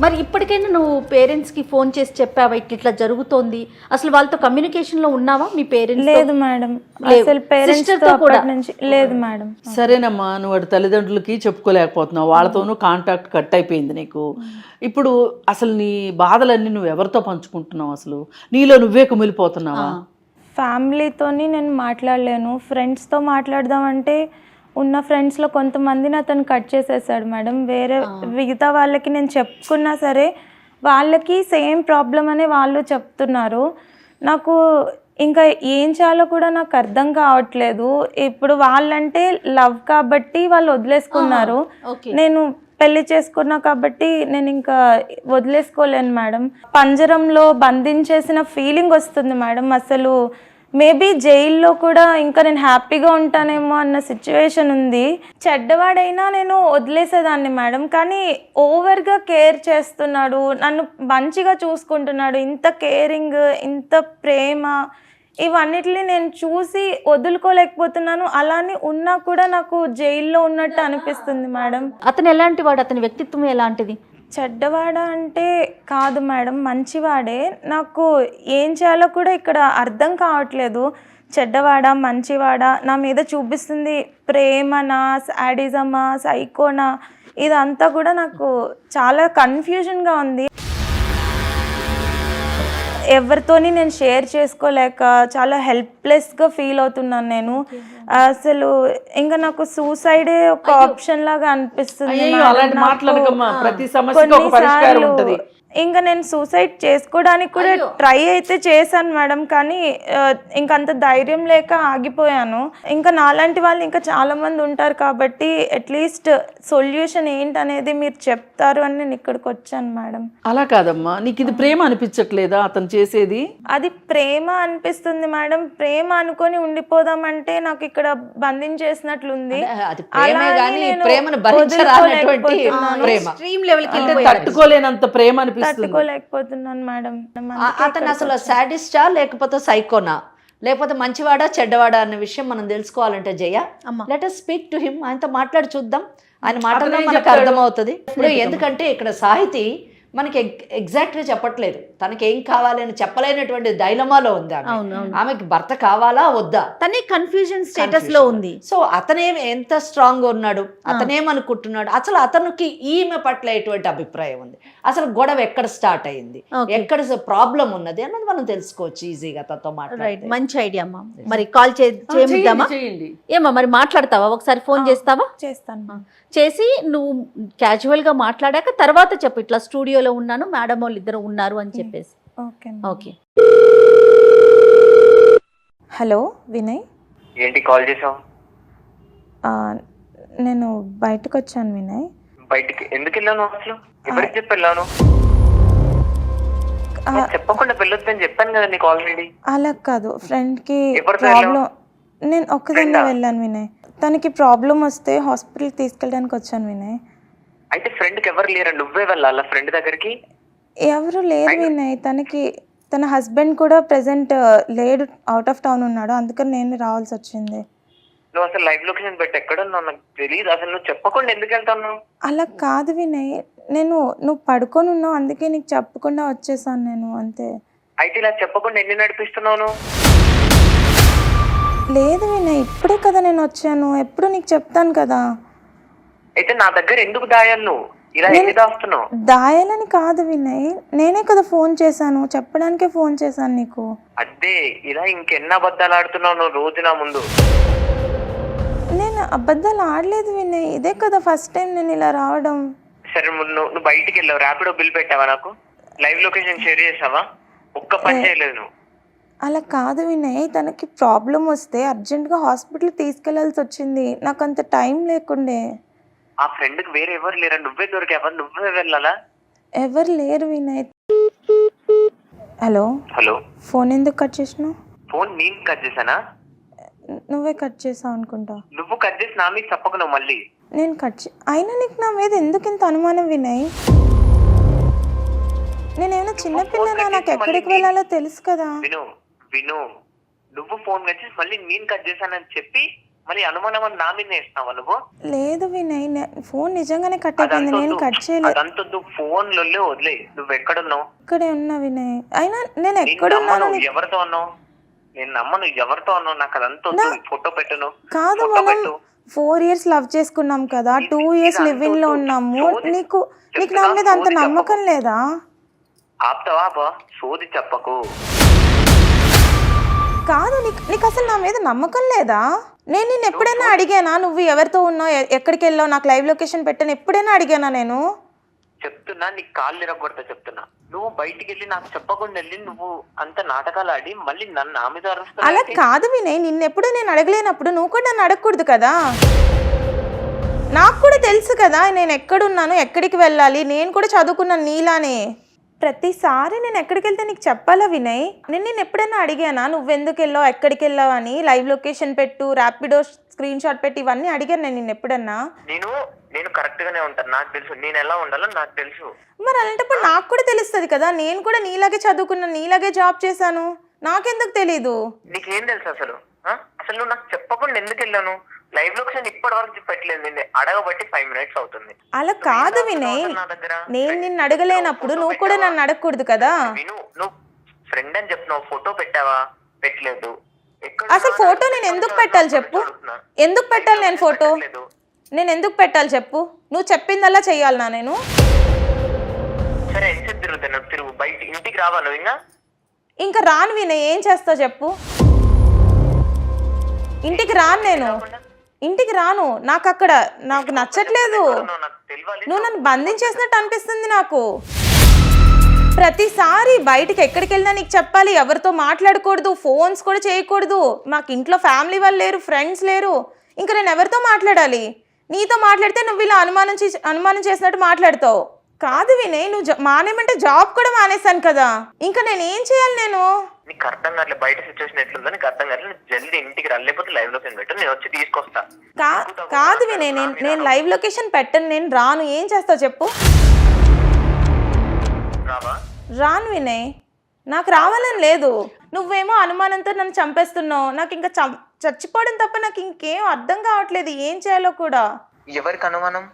మరి ఇప్పటికైనా నువ్వు పేరెంట్స్కి ఫోన్ చేసి చెప్పావా ఇట్లా జరుగుతోంది? అసలు వాళ్ళతో కమ్యూనికేషన్లో ఉన్నావా మీ పేరెంట్స్? లేదు మేడం, అసలు పేరెంట్స్తో కూడా లేదు మేడం. సరేనమ్మా, నువ్వు వాడి తల్లిదండ్రులకి చెప్పుకోలేకపోతున్నావు, వాళ్ళతోనూ కాంటాక్ట్ కట్ అయిపోయింది నీకు. ఇప్పుడు అసలు నీ బాధలన్నీ నువ్వు ఎవరితో పంచుకుంటున్నావు? అసలు నీలో నువ్వే కుమిలిపోతున్నావా? ఫ్యామిలీతోని నేను మాట్లాడలేను, ఫ్రెండ్స్తో మాట్లాడదామంటే ఉన్న ఫ్రెండ్స్లో కొంతమందిని అతను కట్ చేసేసాడు మేడం. వేరే మిగతా వాళ్ళకి నేను చెప్పుకున్నా సరే వాళ్ళకి సేమ్ ప్రాబ్లం అనే వాళ్ళు చెప్తున్నారు. నాకు ఇంకా ఏం చేయాలో కూడా నాకు అర్థం కావట్లేదు. ఇప్పుడు వాళ్ళంటే లవ్ కాబట్టి వాళ్ళు వదిలేసుకున్నారు, నేను పెళ్లి చేసుకున్నా కాబట్టి నేను ఇంకా వదిలేసుకోలేను మేడం. పంజరంలో బంధించేసిన ఫీలింగ్ వస్తుంది మేడం. అసలు మేబీ జైల్లో కూడా ఇంకా నేను హ్యాపీగా ఉంటానేమో అన్న సిచ్యువేషన్ ఉంది. చెడ్డవాడైనా నేను వదిలేసేదాన్ని మేడం, కానీ ఓవర్గా కేర్ చేస్తున్నాడు, నన్ను మంచిగా చూసుకుంటున్నాడు. ఇంత కేరింగ్, ఇంత ప్రేమ, ఇవన్నిటిని నేను చూసి వదులుకోలేకపోతున్నాను. అలానే ఉన్నా కూడా నాకు జైల్లో ఉన్నట్టు అనిపిస్తుంది మేడం. అతను ఎలాంటి వాడు? అతని వ్యక్తిత్వం ఎలాంటిది? చెడ్డవాడా అంటే కాదు మేడం, మంచివాడే. నాకు ఏం చేయాలో కూడా ఇక్కడ అర్థం కావట్లేదు. చెడ్డవాడా మంచివాడా, నా మీద చూపిస్తుంది ప్రేమనా, సాడిజమా, సైకోనా, ఇదంతా కూడా నాకు చాలా కన్ఫ్యూజన్గా ఉంది. ఎవరితోని నేను షేర్ చేసుకోలేక చాలా హెల్ప్లెస్గా ఫీల్ అవుతున్నాను నేను. అసలు ఇంకా నాకు సూసైడే ఒక ఆప్షన్ లాగా అనిపిస్తుంది. కొన్నిసార్లు ఇంకా నేను సూసైడ్ చేసుకోవడానికి కూడా ట్రై అయితే చేశాను మేడం, కానీ ఇంకంత ధైర్యం లేక ఆగిపోయాను. ఇంకా నాలాంటి వాళ్ళు ఇంకా చాలా మంది ఉంటారు కాబట్టి అట్లీస్ట్ సొల్యూషన్ ఏంటనేది మీరు చెప్తారు అని నేను ఇక్కడికి వచ్చాను మేడం. అలా కాదమ్మా, నీకు ఇది ప్రేమ అనిపించట్లేదా అతను చేసేది? అది ప్రేమ అనిపిస్తుంది మేడం. ప్రేమ అనుకొని ఉండిపోదామంటే నాకు ఇక్కడ బంధించేసినట్లుంది. తట్టుకోలేనంత ప్రేమ తట్టుకోలేకపోతున్నాను మేడం. అతను అసలు సాడిస్టా లేకపోతే సైకోనా? లేకపోతే మంచివాడా చెడ్డవాడా అన్న విషయం మనం తెలుసుకోవాలంటే జయ అమ్మా. Let us speak to him, ఆయనతో మాట్లాడి చూద్దాం. ఆయన మాటల్లో అతనే మనకు చెప్తాడు. అర్థమవుతుంది. ఇప్పుడు ఎందుకంటే ఇక్కడ సాహితి మనకి ఎగ్జాక్ట్గా చెప్పట్లేదు, తనకి ఏం కావాలి అని చెప్పలేనటువంటి డైలమాలో ఉంది ఆమె. అవును, అవును. ఆమెకి భర్త కావాలా వద్దా, తనే కన్ఫ్యూజన్ స్టేటస్ లో ఉంది. సో అతనేం ఎంత స్ట్రాంగ్ ఉన్నాడు, అతనేమనుకుంటున్నాడు, అసలు అతనికి ఈమె పట్ల ఎటువంటి అభిప్రాయం ఉంది, అసలు గొడవ ఎక్కడ స్టార్ట్ అయింది, Okay. ఎక్కడ ప్రాబ్లం ఉన్నది అన్నది మనం తెలుసుకోవచ్చు ఈజీగా తనతో రైట్, మాట్లాడి. మంచి ఐడియా అమ్మా. మరి కాల్ చేద్దామా? చేయండి. ఏమా మరి మాట్లాడతావా? ఒకసారి ఫోన్ చేస్తావా? చేస్తాను. చేసి నువ్వు క్యాజువల్ గా మాట్లాడాక తర్వాత చెప్పు, ఇట్లా స్టూడియోలో ఉన్నాను, మేడం వాళ్ళు ఇద్దరు ఉన్నారు అని చెప్పేసి. ఓకే. ఓకే. హలో వినయ్, ఏంటి కాల్ చేసావు? ఆ, నేను బయటకు వచ్చాను వినయ్. బయటికి ఎందుకు వెళ్ళాను? అసలు ఎవరికి చెప్పి వెళ్ళాను? ఆ, చెప్పకుండా వెళ్ళొద్దని చెప్పాను కదా నీకు ఆల్రెడీ. అలా కాదు, ఫ్రెండ్కి ఎవరితో ప్రాబ్లం. నేను ఒక్కదాన్నే ఫ్రెండా? వెళ్ళాను వినయ్. తనకి ప్రాబ్లం వస్తే హాస్పిటల్కి తీసుకెళ్ళడానికి వచ్చాను వినయ్. అయితే ఫ్రెండ్కి ఎవరు లేరా? నువ్వే వెళ్ళాలా ఫ్రెండ్ దగ్గరికి? ఎవరు లేరు వినయ్. తన హస్బెండ్ కూడా ప్రెసెంట్ లేడు, అవుట్ ఆఫ్ టౌన్ ఉన్నాడు, అందుకని నేను రావాల్సి వచ్చింది. నువ్వు అసలు లైవ్ లొకేషన్ పెట్టి ఎక్కడున్నావు నాకు తెలియదు. అసలు నువ్వు చెప్పకుండా ఎందుకు వెళ్తావు? అలా కాదు వినయ్, నువ్వు పడుకొని ఉన్నావు, అందుకే నీకు చెప్పకుండా వచ్చేసాను నేను, అంతే. అయితే ఇలా చెప్పకుండా ఎన్ని నడిపిస్తున్నావు నువ్వు? లేదు వినయ్, ఇప్పుడే కదా నేను వచ్చాను, ఎప్పుడు నీకు చెప్తాను కదా. అయితే నా దగ్గర ఎందుకు దాయాలి నువ్వు? ఇలా ఎన్ని దాస్తున్నావు? దాయాలని కాదు వినయ్, నేనే కదా ఫోన్ చేశాను, చెప్పడానికే ఫోన్ చేశాను నీకు. అదే ఇలా ఇంకెన్ని అబద్ధాలు ఆడుతున్నావు నువ్వు రోజు నా ముందు? నేను అబద్ధాలు ఆడలేదు వినయ్, ఇదే కదా ఫస్ట్ టైం నేను ఇలా రావడం. సరే నువ్వు బయటికి వెళ్ళావు, ర్యాపిడో బిల్ పెట్టావా? నాకు లైవ్ లొకేషన్ షేర్ చేసావా? ఒక్క పని చేయలేదు నువ్వు. అలా కాదు వినయ్, తనకి ప్రాబ్లం వస్తే అర్జెంటుగా హాస్పిటల్కి తీసుకెళ్లాల్సి వచ్చింది, నాకు అంత టైం లేకుండే. ఆ ఫ్రెండ్కి వేరే ఎవరు లేరా? నువ్వే దొరికావా? నువ్వే వెళ్ళాలా? ఎవరు లేరు వినయ్. హలో హలో, ఫోన్ ఎందుకు కట్ చేసినావు? ఫోన్ నేను కట్ చేశానా? నువ్వే కట్ చేసావు అనుకుంటా. నువ్వు కట్ చేసి నా మీద చెప్పకు నువ్వు మళ్ళీ. నేను అయినా నీకు నా మీద ఎందుకు ఇంత అనుమానం వినయ్? నేనేమైనా చిన్నపిల్లనా? నాకు ఎక్కడికి వెళ్ళాలో తెలుసు కదా. విను నువ్వు ఫోన్ కట్ చేసి మళ్ళీ నేను కట్ చేశానని చెప్పి మళ్ళీ అనుమానం అని నా మీద వేస్తావా నువ్వు? లేదు వినయ్, ఫోన్ నిజంగానే కట్ అయిపోయింది, నేను కట్ చేయలేదు. అదంతా నువ్వు ఫోన్ లో వదిలే. నువ్వు ఎక్కడున్నావు? ఇక్కడే ఉన్నా వినయ్. అయినా నేను ఎక్కడున్నాను? ఎవరితో ఉన్నావు? నేను నమ్మను. ఎవరితో ఉన్నావు? నాకు అదంతా ఫోటో పెట్టను. కాదు, మనం 4 years లవ్ చేసుకున్నాం కదా, 2 years లివ్ ఇన్ లో ఉన్నాము. నీకు నా మీద అంత నమ్మకం లేదా? ఆపుతావా? సోది చెప్పకు. కాదు, నీకు అసలు నా మీద నమ్మకం లేదా? నేను నిన్ను ఎప్పుడైనా అడిగానా నువ్వు ఎవరితో ఉన్నావు, ఎక్కడికి వెళ్ళావు, నాకు లైవ్ లొకేషన్ పెట్టాను ఎప్పుడైనా అడిగానా నేను? చెప్తున్నా, నీకు కాళ్ళు ఇరగొడతా చెప్తున్నా. నువ్వు బయటికి వెళ్ళి నాకు చెప్పకుండా వెళ్ళి నువ్వు అంత నాటకాలు ఆడి మళ్ళీ నన్ను నా మీద అరుస్తావు. అలా కాదు వినయ్, నిన్నెప్పుడు నేను అడగలేనప్పుడు నువ్వు కూడా నన్ను అడగకూడదు కదా. నాకు కూడా తెలుసు కదా నేను ఎక్కడున్నాను, ఎక్కడికి వెళ్ళాలి. నేను కూడా చదువుకున్నాను నీలానే. ప్రతిసారి నేను ఎక్కడికి వెళ్తే నీకు చెప్పాలా వినయ్? నేను ఎప్పుడైనా అడిగానా నువ్వెందుకు వెళ్ళావు, ఎక్కడికి వెళ్ళావు అని? లైవ్ లొకేషన్ పెట్టు, ర్యాపిడో స్క్రీన్ షాట్ పెట్టి ఇవన్నీ అడిగాను నేను నిన్ను ఎప్పుడన్నా? నేను కరెక్ట్ గానే ఉంటాను, నాకు తెలుసు నేను ఎలా ఉండాలో నాకు తెలుసు. మరి అలాంటప్పుడు నాకు కూడా తెలుస్తుంది కదా, నేను కూడా నీలాగే చదువుకున్నాను, నీలాగే జాబ్ చేశాను, నాకెందుకు తెలీదు? నీకేం తెలుసు అసలు? అసలు నువ్వు నాకు చెప్పకుండా ఎందుకు వెళ్ళాను? లైవ్ లొకేషన్ ఇప్పటి వరకు పెట్టలేదు. నిన్ను అడగబట్టి 5 minutes అవుతుంది. అలా కాదు వినయ్, నేను నిన్ను అడగలేనప్పుడు నువ్వు కూడా నన్ను అడగకూడదు కదా. నువ్వు ఫ్రెండ్ అని చెప్పినావు, ఫోటో పెట్టావా? పెట్టలేదు. అసలు ఫోటో నేను ఎందుకు పెట్టాలి చెప్పు? ఎందుకు పెట్టాలి నేను ఫోటో? నేను ఎందుకు పెట్టాలి చెప్పు? నువ్వు చెప్పిందల్లా చెయ్యాలనా నేను? సరే ఎంతసేపు తిరుగుతాను? తిరుగు. బయట ఇంటికి రావా నువ్వు? ఇంకా రాను వినయ్, ఏం చేస్తావు చెప్పు? ఇంటికి రాను, నేను ఇంటికి రాను. నాకు నచ్చట్లేదు. నువ్వు నన్ను బంధించేసినట్టు అనిపిస్తుంది నాకు. ప్రతిసారి బయటికి ఎక్కడికి వెళ్ళినా నీకు చెప్పాలి, ఎవరితో మాట్లాడకూడదు, ఫోన్స్ కూడా చేయకూడదు. మాకు ఇంట్లో ఫ్యామిలీ వాళ్ళు లేరు, ఫ్రెండ్స్ లేరు, ఇంకా నేను ఎవరితో మాట్లాడాలి? నీతో మాట్లాడితే నువ్వు ఇలా అనుమానం చేసినట్టు మాట్లాడతావు. కాదు వినయ్, నువ్వు మానేమంటే జాబ్ కూడా మానేశాను కదా, ఇంకా నేను ఏం చేయాలి? నేను నీకు అర్థం కావట్లేదు, బయట సిచ్యువేషన్ ఎట్లుందో నీకు అర్థం కావట్లేదు. జల్దీ ఇంటికి రాలేకపోతే లైవ్ లొకేషన్ పెట్టు, నేను వచ్చి తీసుకొస్తా. కాదు వినయ్, నేను లైవ్ లొకేషన్ పెట్టను, నేను రాను. ఏం చేస్తావు చెప్పు? రావా? రాను వినయ్, నాకు రావాలని లేదు. నువ్వేమో అనుమానంతో నన్ను చంపేస్తున్నావు. నాకు ఇంకా చచ్చిపోవడం తప్ప నాకు ఇంకేం అర్థం కావట్లేదు, ఏం చేయాలో కూడా. ఎవరికి అనుమానం?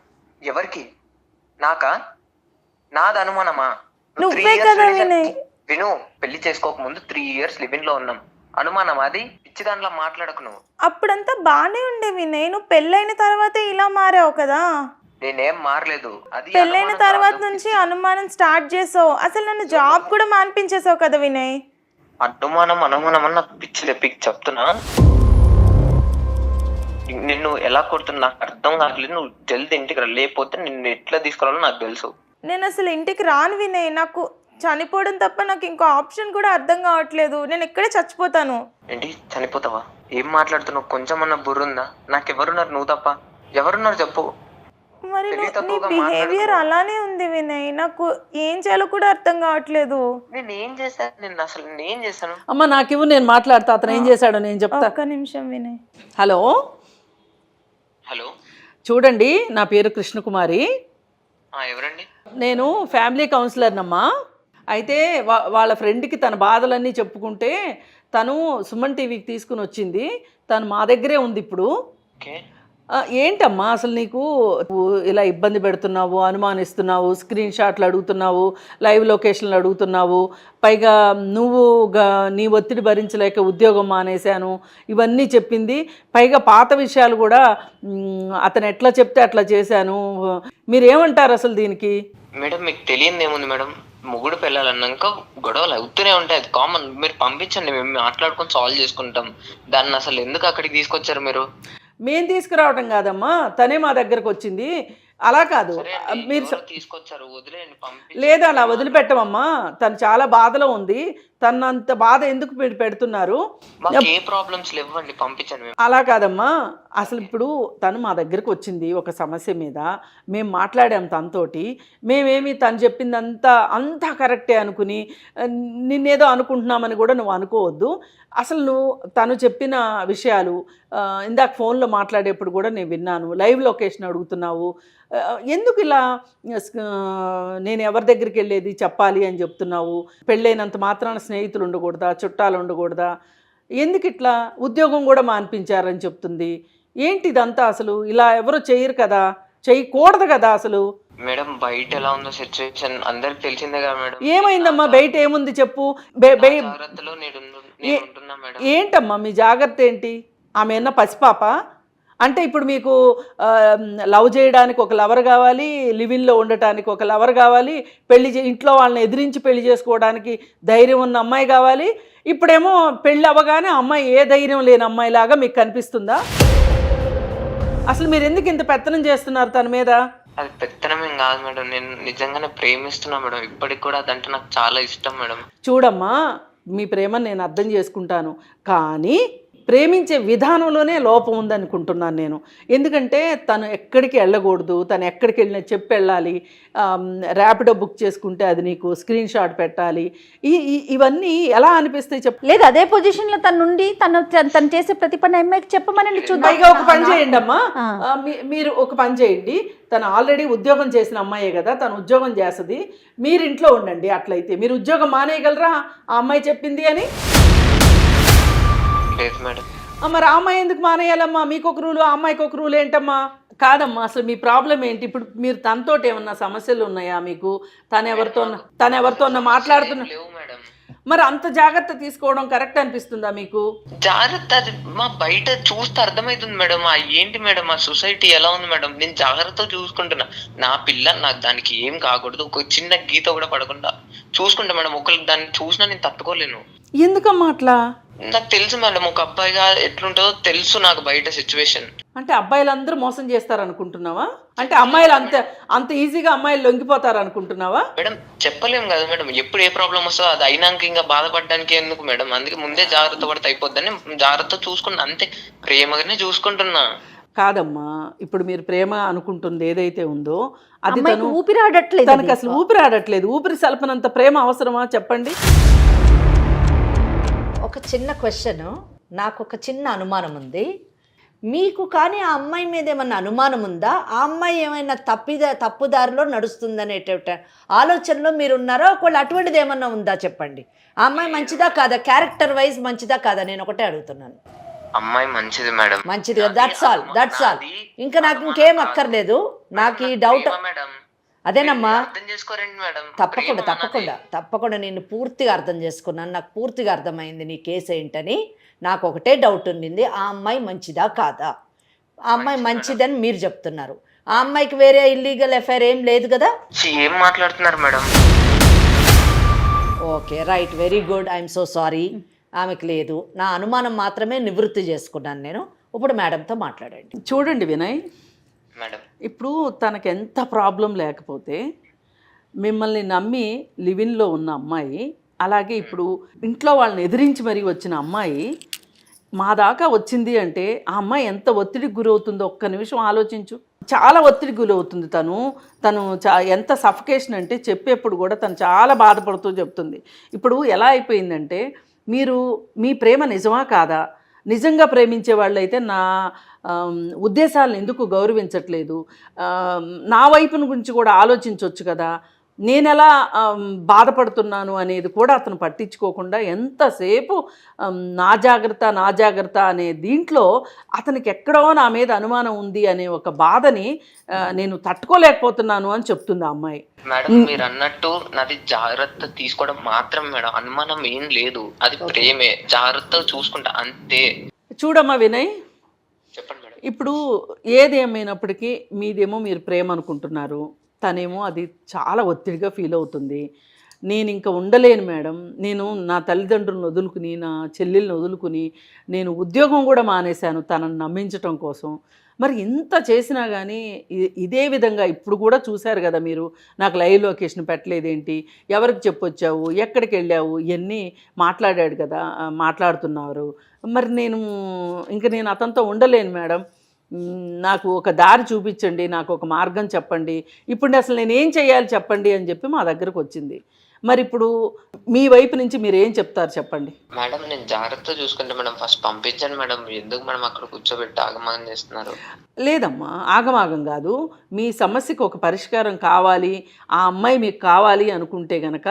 ఎవరికి? నాకా? నాది అనుమానమా? నువ్వే కదా వినయ్. విను, పెళ్లి చేసుకోక ముందు 3 years లివింగ్ లో ఉన్నాం. అనుమానం అది? పిచ్చి దాంట్లో మాట్లాడకు నువ్వు. అప్పుడంతా బానే ఉండే వినయ్, నువ్వు పెళ్ళైన తర్వాతే ఇలా మారావు కదా. నేనేం మారలేదు. అది పెళ్ళైన తర్వాత నుంచి అనుమానం స్టార్ట్ చేసావు. అసలు నన్ను జాబ్ కూడా మానిపించేసావు కదా వినయ్. అనుమానం అని నాకు పిచ్చి చెప్తున్నా. నిన్ను ఎలా కొడుతున్నా నాకు అర్థం కావట్లేదు. నువ్వు జల్దీ ఇంటికి రా, లేకపోతే నిన్ను ఎట్లా తీసుకురావాలో నాకు తెలుసు. నేను అసలు ఇంటికి రాను వినయ్. నాకు చనిపోవడం తప్ప నాకు ఇంకో ఆప్షన్ కూడా అర్థం కావట్లేదు. నేను ఎక్కడే చచ్చిపోతాను. ఏంటి చనిపోతావా? ఏం మాట్లాడుతున్నావు? కొంచెం అన్న బుర్రుందా? నాకెవరున్నారు నువ్వు తప్ప? ఎవరున్నారు చెప్పు. మరి నీ బిహేవియర్ అలానే ఉంది వినయ్. నాకు ఏం చేయాలో కూడా అర్థం కావట్లేదు. నేనేం చేశాను? నేను అసలు నేనేం చేశాను? అమ్మ నాకివ్వు, నేను మాట్లాడతా. అతను ఏం చేశాడో నేను చెప్తా. ఒక్క నిమిషం వినయ్. హలో హలో, చూడండి, నా పేరు కృష్ణకుమారి. ఎవరండి? నేను ఫ్యామిలీ కౌన్సిలర్నమ్మా. అయితే వాళ్ళ ఫ్రెండ్కి తన బాధలన్నీ చెప్పుకుంటే తను సుమన్ టీవీకి తీసుకుని వచ్చింది. తను మా దగ్గరే ఉంది ఇప్పుడు. ఓకే. ఏంటమ్మా అసలు నీకు ఇలా ఇబ్బంది పెడుతున్నావు, అనుమానిస్తున్నావు, స్క్రీన్ షాట్లు అడుగుతున్నావు, లైవ్ లొకేషన్లు అడుగుతున్నావు, పైగా నువ్వు నీ ఒత్తిడి భరించలేక ఉద్యోగం మానేశాను ఇవన్నీ చెప్పింది. పైగా పాత విషయాలు కూడా అతను ఎట్లా చెప్తే అట్లా చేశాను. మీరేమంటారు అసలు దీనికి? మేడం మీకు తెలియదు ఏముంది మేడం, మొగుడు పెళ్ళాలన్నాక గొడవలు అవుతూనే ఉంటాయి, అది కామన్. మీరు పంపించండి, మేము మాట్లాడుకొని సాల్వ్ చేసుకుంటాం. దాన్ని అసలు ఎందుకు అక్కడికి తీసుకొచ్చారు మీరు? మేము తీసుకురావటం కాదమ్మా, తనే మా దగ్గరకు వచ్చింది. అలా కాదు, మీరు తీసుకొచ్చారు, వదిలేయండి, పంపి. లేదు అలా వదిలిపెట్టమమ్మా. తను చాలా బాధలో ఉంది. తను అంత బాధ ఎందుకు మీరు పెడుతున్నారు? మాకు ఏ ప్రాబ్లమ్స్ లేవండి, పంపించండి. అలా కాదమ్మా, అసలు ఇప్పుడు తను మా దగ్గరకు వచ్చింది ఒక సమస్య మీద. మేము మాట్లాడాం తనతోటి. మేమేమి తను చెప్పిందంతా కరెక్టే అనుకుని నిన్నేదో అనుకుంటున్నామని కూడా నువ్వు అనుకోవద్దు. అసలు నువ్వు తను చెప్పిన విషయాలు ఇందాక ఫోన్లో మాట్లాడేప్పుడు కూడా నేను విన్నాను. లైవ్ లొకేషన్ అడుగుతున్నావు, ఎందుకు ఇలా నేను ఎవరి దగ్గరికి వెళ్ళేది చెప్పాలి అని చెప్తున్నావు? పెళ్ళైనంత మాత్రాన స్నేహితులు ఉండకూడదా, చుట్టాలు ఉండకూడదా? ఎందుకు ఇట్లా ఉద్యోగం కూడా మాన్పించారని చెప్తుంది. ఏంటి ఇదంతా? అసలు ఇలా ఎవరు చేయరు కదా, చేయకూడదు కదా అసలు. మేడం బయట ఎలా ఉందో సిచ్యువేషన్ అందరికి తెలిసిందే కదా మేడం. ఏమైందమ్మా? బయట ఏముంది చెప్పు. జాగ్రత్తలో నేను ఉంటున్నా మేడం. ఏంటమ్మా మీ జాగ్రత్త ఏంటి? ఆమె ఏమన్నా పసిపాప? అంటే ఇప్పుడు మీకు లవ్ చేయడానికి ఒక లవర్ కావాలి, లివిన్లో ఉండటానికి ఒక లవర్ కావాలి, ఇంట్లో వాళ్ళని ఎదిరించి పెళ్లి చేసుకోవడానికి ధైర్యం ఉన్న అమ్మాయి కావాలి. ఇప్పుడేమో పెళ్ళి అవ్వగానే అమ్మాయి ఏ ధైర్యం లేని అమ్మాయిలాగా మీకు కనిపిస్తుందా? అసలు మీరు ఎందుకు ఇంత పెత్తనం చేస్తున్నారు తన మీద? అది పెత్తనం ఏం కాదు మేడం, నేను నిజంగానే ప్రేమిస్తున్నా మేడం. ఇప్పటికి కూడా అదంటే నాకు చాలా ఇష్టం మేడం. చూడమ్మా, మీ ప్రేమను నేను అర్థం చేసుకుంటాను, కానీ ప్రేమించే విధానంలోనే లోపం ఉందనుకుంటున్నాను నేను. ఎందుకంటే తను ఎక్కడికి వెళ్ళకూడదు, తను ఎక్కడికి వెళ్ళినా చెప్పి వెళ్ళాలి. ర్యాపిడో బుక్ చేసుకుంటే అది నీకు స్క్రీన్ షాట్ పెట్టాలి. ఇవన్నీ ఎలా అనిపిస్తాయి చెప్పు? లేదు, అదే పొజిషన్లో తను నుండి తను చేసే ప్రతి పని అమ్మాయికి చెప్పమని చూద్దాం. పైగా ఒక పని చేయండి అమ్మా, మీరు ఒక పని చేయండి. తను ఆల్రెడీ ఉద్యోగం చేసిన అమ్మాయే కదా, తను ఉద్యోగం చేస్తుంది. మీరు ఇంట్లో ఉండండి. అట్లయితే మీరు ఉద్యోగం మానేయగలరా ఆ అమ్మాయి చెప్పింది అని? లేదు మేడం. మరి ఆ అమ్మాయి ఎందుకు మానేయాలమ్మా? మీకు ఒక రూలు, ఆ అమ్మాయికి ఒక రూలు ఏంటమ్మా? కాదమ్మా, అసలు మీ ప్రాబ్లం ఏంటి? ఇప్పుడు మీరు తనతో ఏమన్నా సమస్యలు ఉన్నాయా మీకు? తను ఎవరితో మాట్లాడుతున్నా? లేవు మేడం. మరి అంత జాగ్రత్త తీసుకోవడం కరెక్ట్ అనిపిస్తుందా మీకు? జాగ్రత్త అది మా బయట చూస్తే అర్థమవుతుంది మేడం. ఏంటి మేడం ఆ సొసైటీ ఎలా ఉంది మేడం? నేను జాగ్రత్తగా చూసుకుంటున్నా. నా పిల్ల నాకు దానికి ఏం కాకూడదు, ఒక చిన్న గీత కూడా పడకుండా చూసుకుంటా మేడం. ఒకళ్ళు దాన్ని చూసినా నేను తట్టుకోలేను. ఎందుకమ్మా అట్లా? నాకు తెలుసు మేడం, ఒక అబ్బాయిగా ఎట్లుంటుందో తెలుసు నాకు బయట సిచ్యువేషన్. అంటే అబ్బాయిలందరూ మోసం చేస్తారనుకుంటున్నావా? అంటే అమ్మాయిలు అంత ఈజీగా అమ్మాయిలు లొంగిపోతారు అనుకుంటున్నావా? మేడం చెప్పలేము కదా మేడం, ఎప్పుడు ఏ ప్రాబ్లం వస్తుందో అది అయినాక ఇంకా బాధపడడానికి ఎందుకు మేడం? అందుకే ముందే జాగ్రత్త పడితే అయిపోద్దని జాగ్రత్త చూసుకున్నా, అంతే. ప్రేమగానే చూసుకుంటున్నా. కాదమ్మా, ఇప్పుడు మీరు ప్రేమ అనుకుంటుంది ఏదైతే ఉందో అది ఊపిరాడట్లేదు. తనకు అసలు ఊపిరాడట్లేదు. ఊపిరి సలపనంత ప్రేమ అవసరమా చెప్పండి? ఒక చిన్న క్వశ్చన్, నాకు ఒక చిన్న అనుమానం ఉంది. మీకు కానీ ఆ అమ్మాయి మీద ఏమన్నా అనుమానం ఉందా? ఆ అమ్మాయి ఏమైనా తప్పుదారిలో నడుస్తుందనేట ఆలోచనలో మీరు ఉన్నారా? ఒకవేళ అటువంటిది ఏమన్నా ఉందా చెప్పండి. ఆ అమ్మాయి మంచిదా కాదా, క్యారెక్టర్ వైజ్ మంచిదా కాదా, నేను ఒకటే అడుగుతున్నాను. అమ్మాయి మంచిది మేడం, మంచిది కదా, దట్స్ ఆల్. ఇంకా నాకు ఇంకేం అక్కర్లేదు. నాకు ఈ డౌట్ మేడం. అదేనమ్మా. అర్థం చేసుకోరండి మేడం. తప్పకుండా నేను పూర్తిగా అర్థం చేసుకున్నాను. నాకు పూర్తిగా అర్థమైంది నీ కేసు ఏంటని. నాకు ఒకటే డౌట్ ఉండింది, ఆ అమ్మాయి మంచిదా కాదా? ఆ అమ్మాయి మంచిదని మీరు చెప్తున్నారు. ఆ అమ్మాయికి వేరే ఇల్లీగల్ ఎఫైర్ ఏం లేదు కదా? ఏం మాట్లాడుతున్నారు madam? Okay, right, very good. I'm so sorry. ఆమెకు లేదు. నా అనుమానం మాత్రమే నివృత్తి చేసుకున్నాను నేను. ఇప్పుడు మేడంతో మాట్లాడండి. చూడండి వినయ్, మేడం ఇప్పుడు తనకు ఎంత ప్రాబ్లం లేకపోతే మిమ్మల్ని నమ్మి లివిన్లో ఉన్న అమ్మాయి, అలాగే ఇప్పుడు ఇంట్లో వాళ్ళని ఎదిరించి మరీ వచ్చిన అమ్మాయి మా దాకా వచ్చింది అంటే ఆ అమ్మాయి ఎంత ఒత్తిడికి గురవుతుందో ఒక్క నిమిషం ఆలోచించు. చాలా ఒత్తిడికి గురవుతుంది తను ఎంత సఫకేషన్ అంటే చెప్పేప్పుడు కూడా తను చాలా బాధపడుతూ చెప్తుంది. ఇప్పుడు ఎలా అయిపోయిందంటే, మీరు మీ ప్రేమ నిజమా కాదా, నిజంగా ప్రేమించే వాళ్ళైతే నా ఉద్దేశాలను ఎందుకు గౌరవించట్లేదు, నా వైపున గురించి కూడా ఆలోచించవచ్చు కదా, నేను ఎలా బాధపడుతున్నాను అనేది కూడా అతను పట్టించుకోకుండా ఎంతసేపు నా జాగ్రత్త అనే దీంట్లో అతనికి ఎక్కడో నా మీద అనుమానం ఉంది అనే ఒక బాధని నేను తట్టుకోలేకపోతున్నాను అని చెప్తుంది ఆ అమ్మాయి. మేడం మీరు అన్నట్టు నాది జాగ్రత్త తీసుకోవడం మాత్రం మేడం, అనుమానం ఏం లేదు. అది ప్రేమే, జాగ్రత్తగా చూసుకుంటా అంతే. చూడమ్మా వినయ్, చెప్పండి మేడం. ఇప్పుడు ఏది ఏమైనప్పటికీ మీదేమో మీరు ప్రేమ అనుకుంటున్నారు, తనేమో అది చాలా ఒత్తిడిగా ఫీల్ అవుతుంది. నేను ఇంకా ఉండలేను మేడం, నేను నా తల్లిదండ్రులను వదులుకుని, నా చెల్లెల్ని వదులుకుని నేను ఉద్యోగం కూడా మానేశాను తనని నమ్మించటం కోసం. మరి ఇంత చేసినా కానీ ఇదే విధంగా ఇప్పుడు కూడా చూశారు కదా మీరు, నాకు లైవ్ లొకేషన్ పెట్టలేదేంటి, ఎవరికి చెప్పొచ్చావు, ఎక్కడికి వెళ్ళావు, ఇవన్నీ మాట్లాడాడు కదా, మాట్లాడుతున్నారు. మరి నేను అతనితో ఉండలేను మేడం, నాకు ఒక దారి చూపించండి, నాకు ఒక మార్గం చెప్పండి, ఇప్పుడు అసలు నేను ఏం చేయాలి చెప్పండి అని చెప్పి మా దగ్గరకు వచ్చింది. మరి ఇప్పుడు మీ వైపు నుంచి మీరు ఏం చెప్తారు చెప్పండి. మేడం నేను జాగ్రత్తగా చూసుకుంటే మేడం, ఫస్ట్ పంపించండి మేడం. ఎందుకు మేడం అక్కడ కూర్చోబెట్టి ఆగమాగం చేస్తున్నారు? లేదమ్మా, ఆగమాగం కాదు. మీ సమస్యకు ఒక పరిష్కారం కావాలి, ఆ అమ్మాయి మీకు కావాలి అనుకుంటే గనక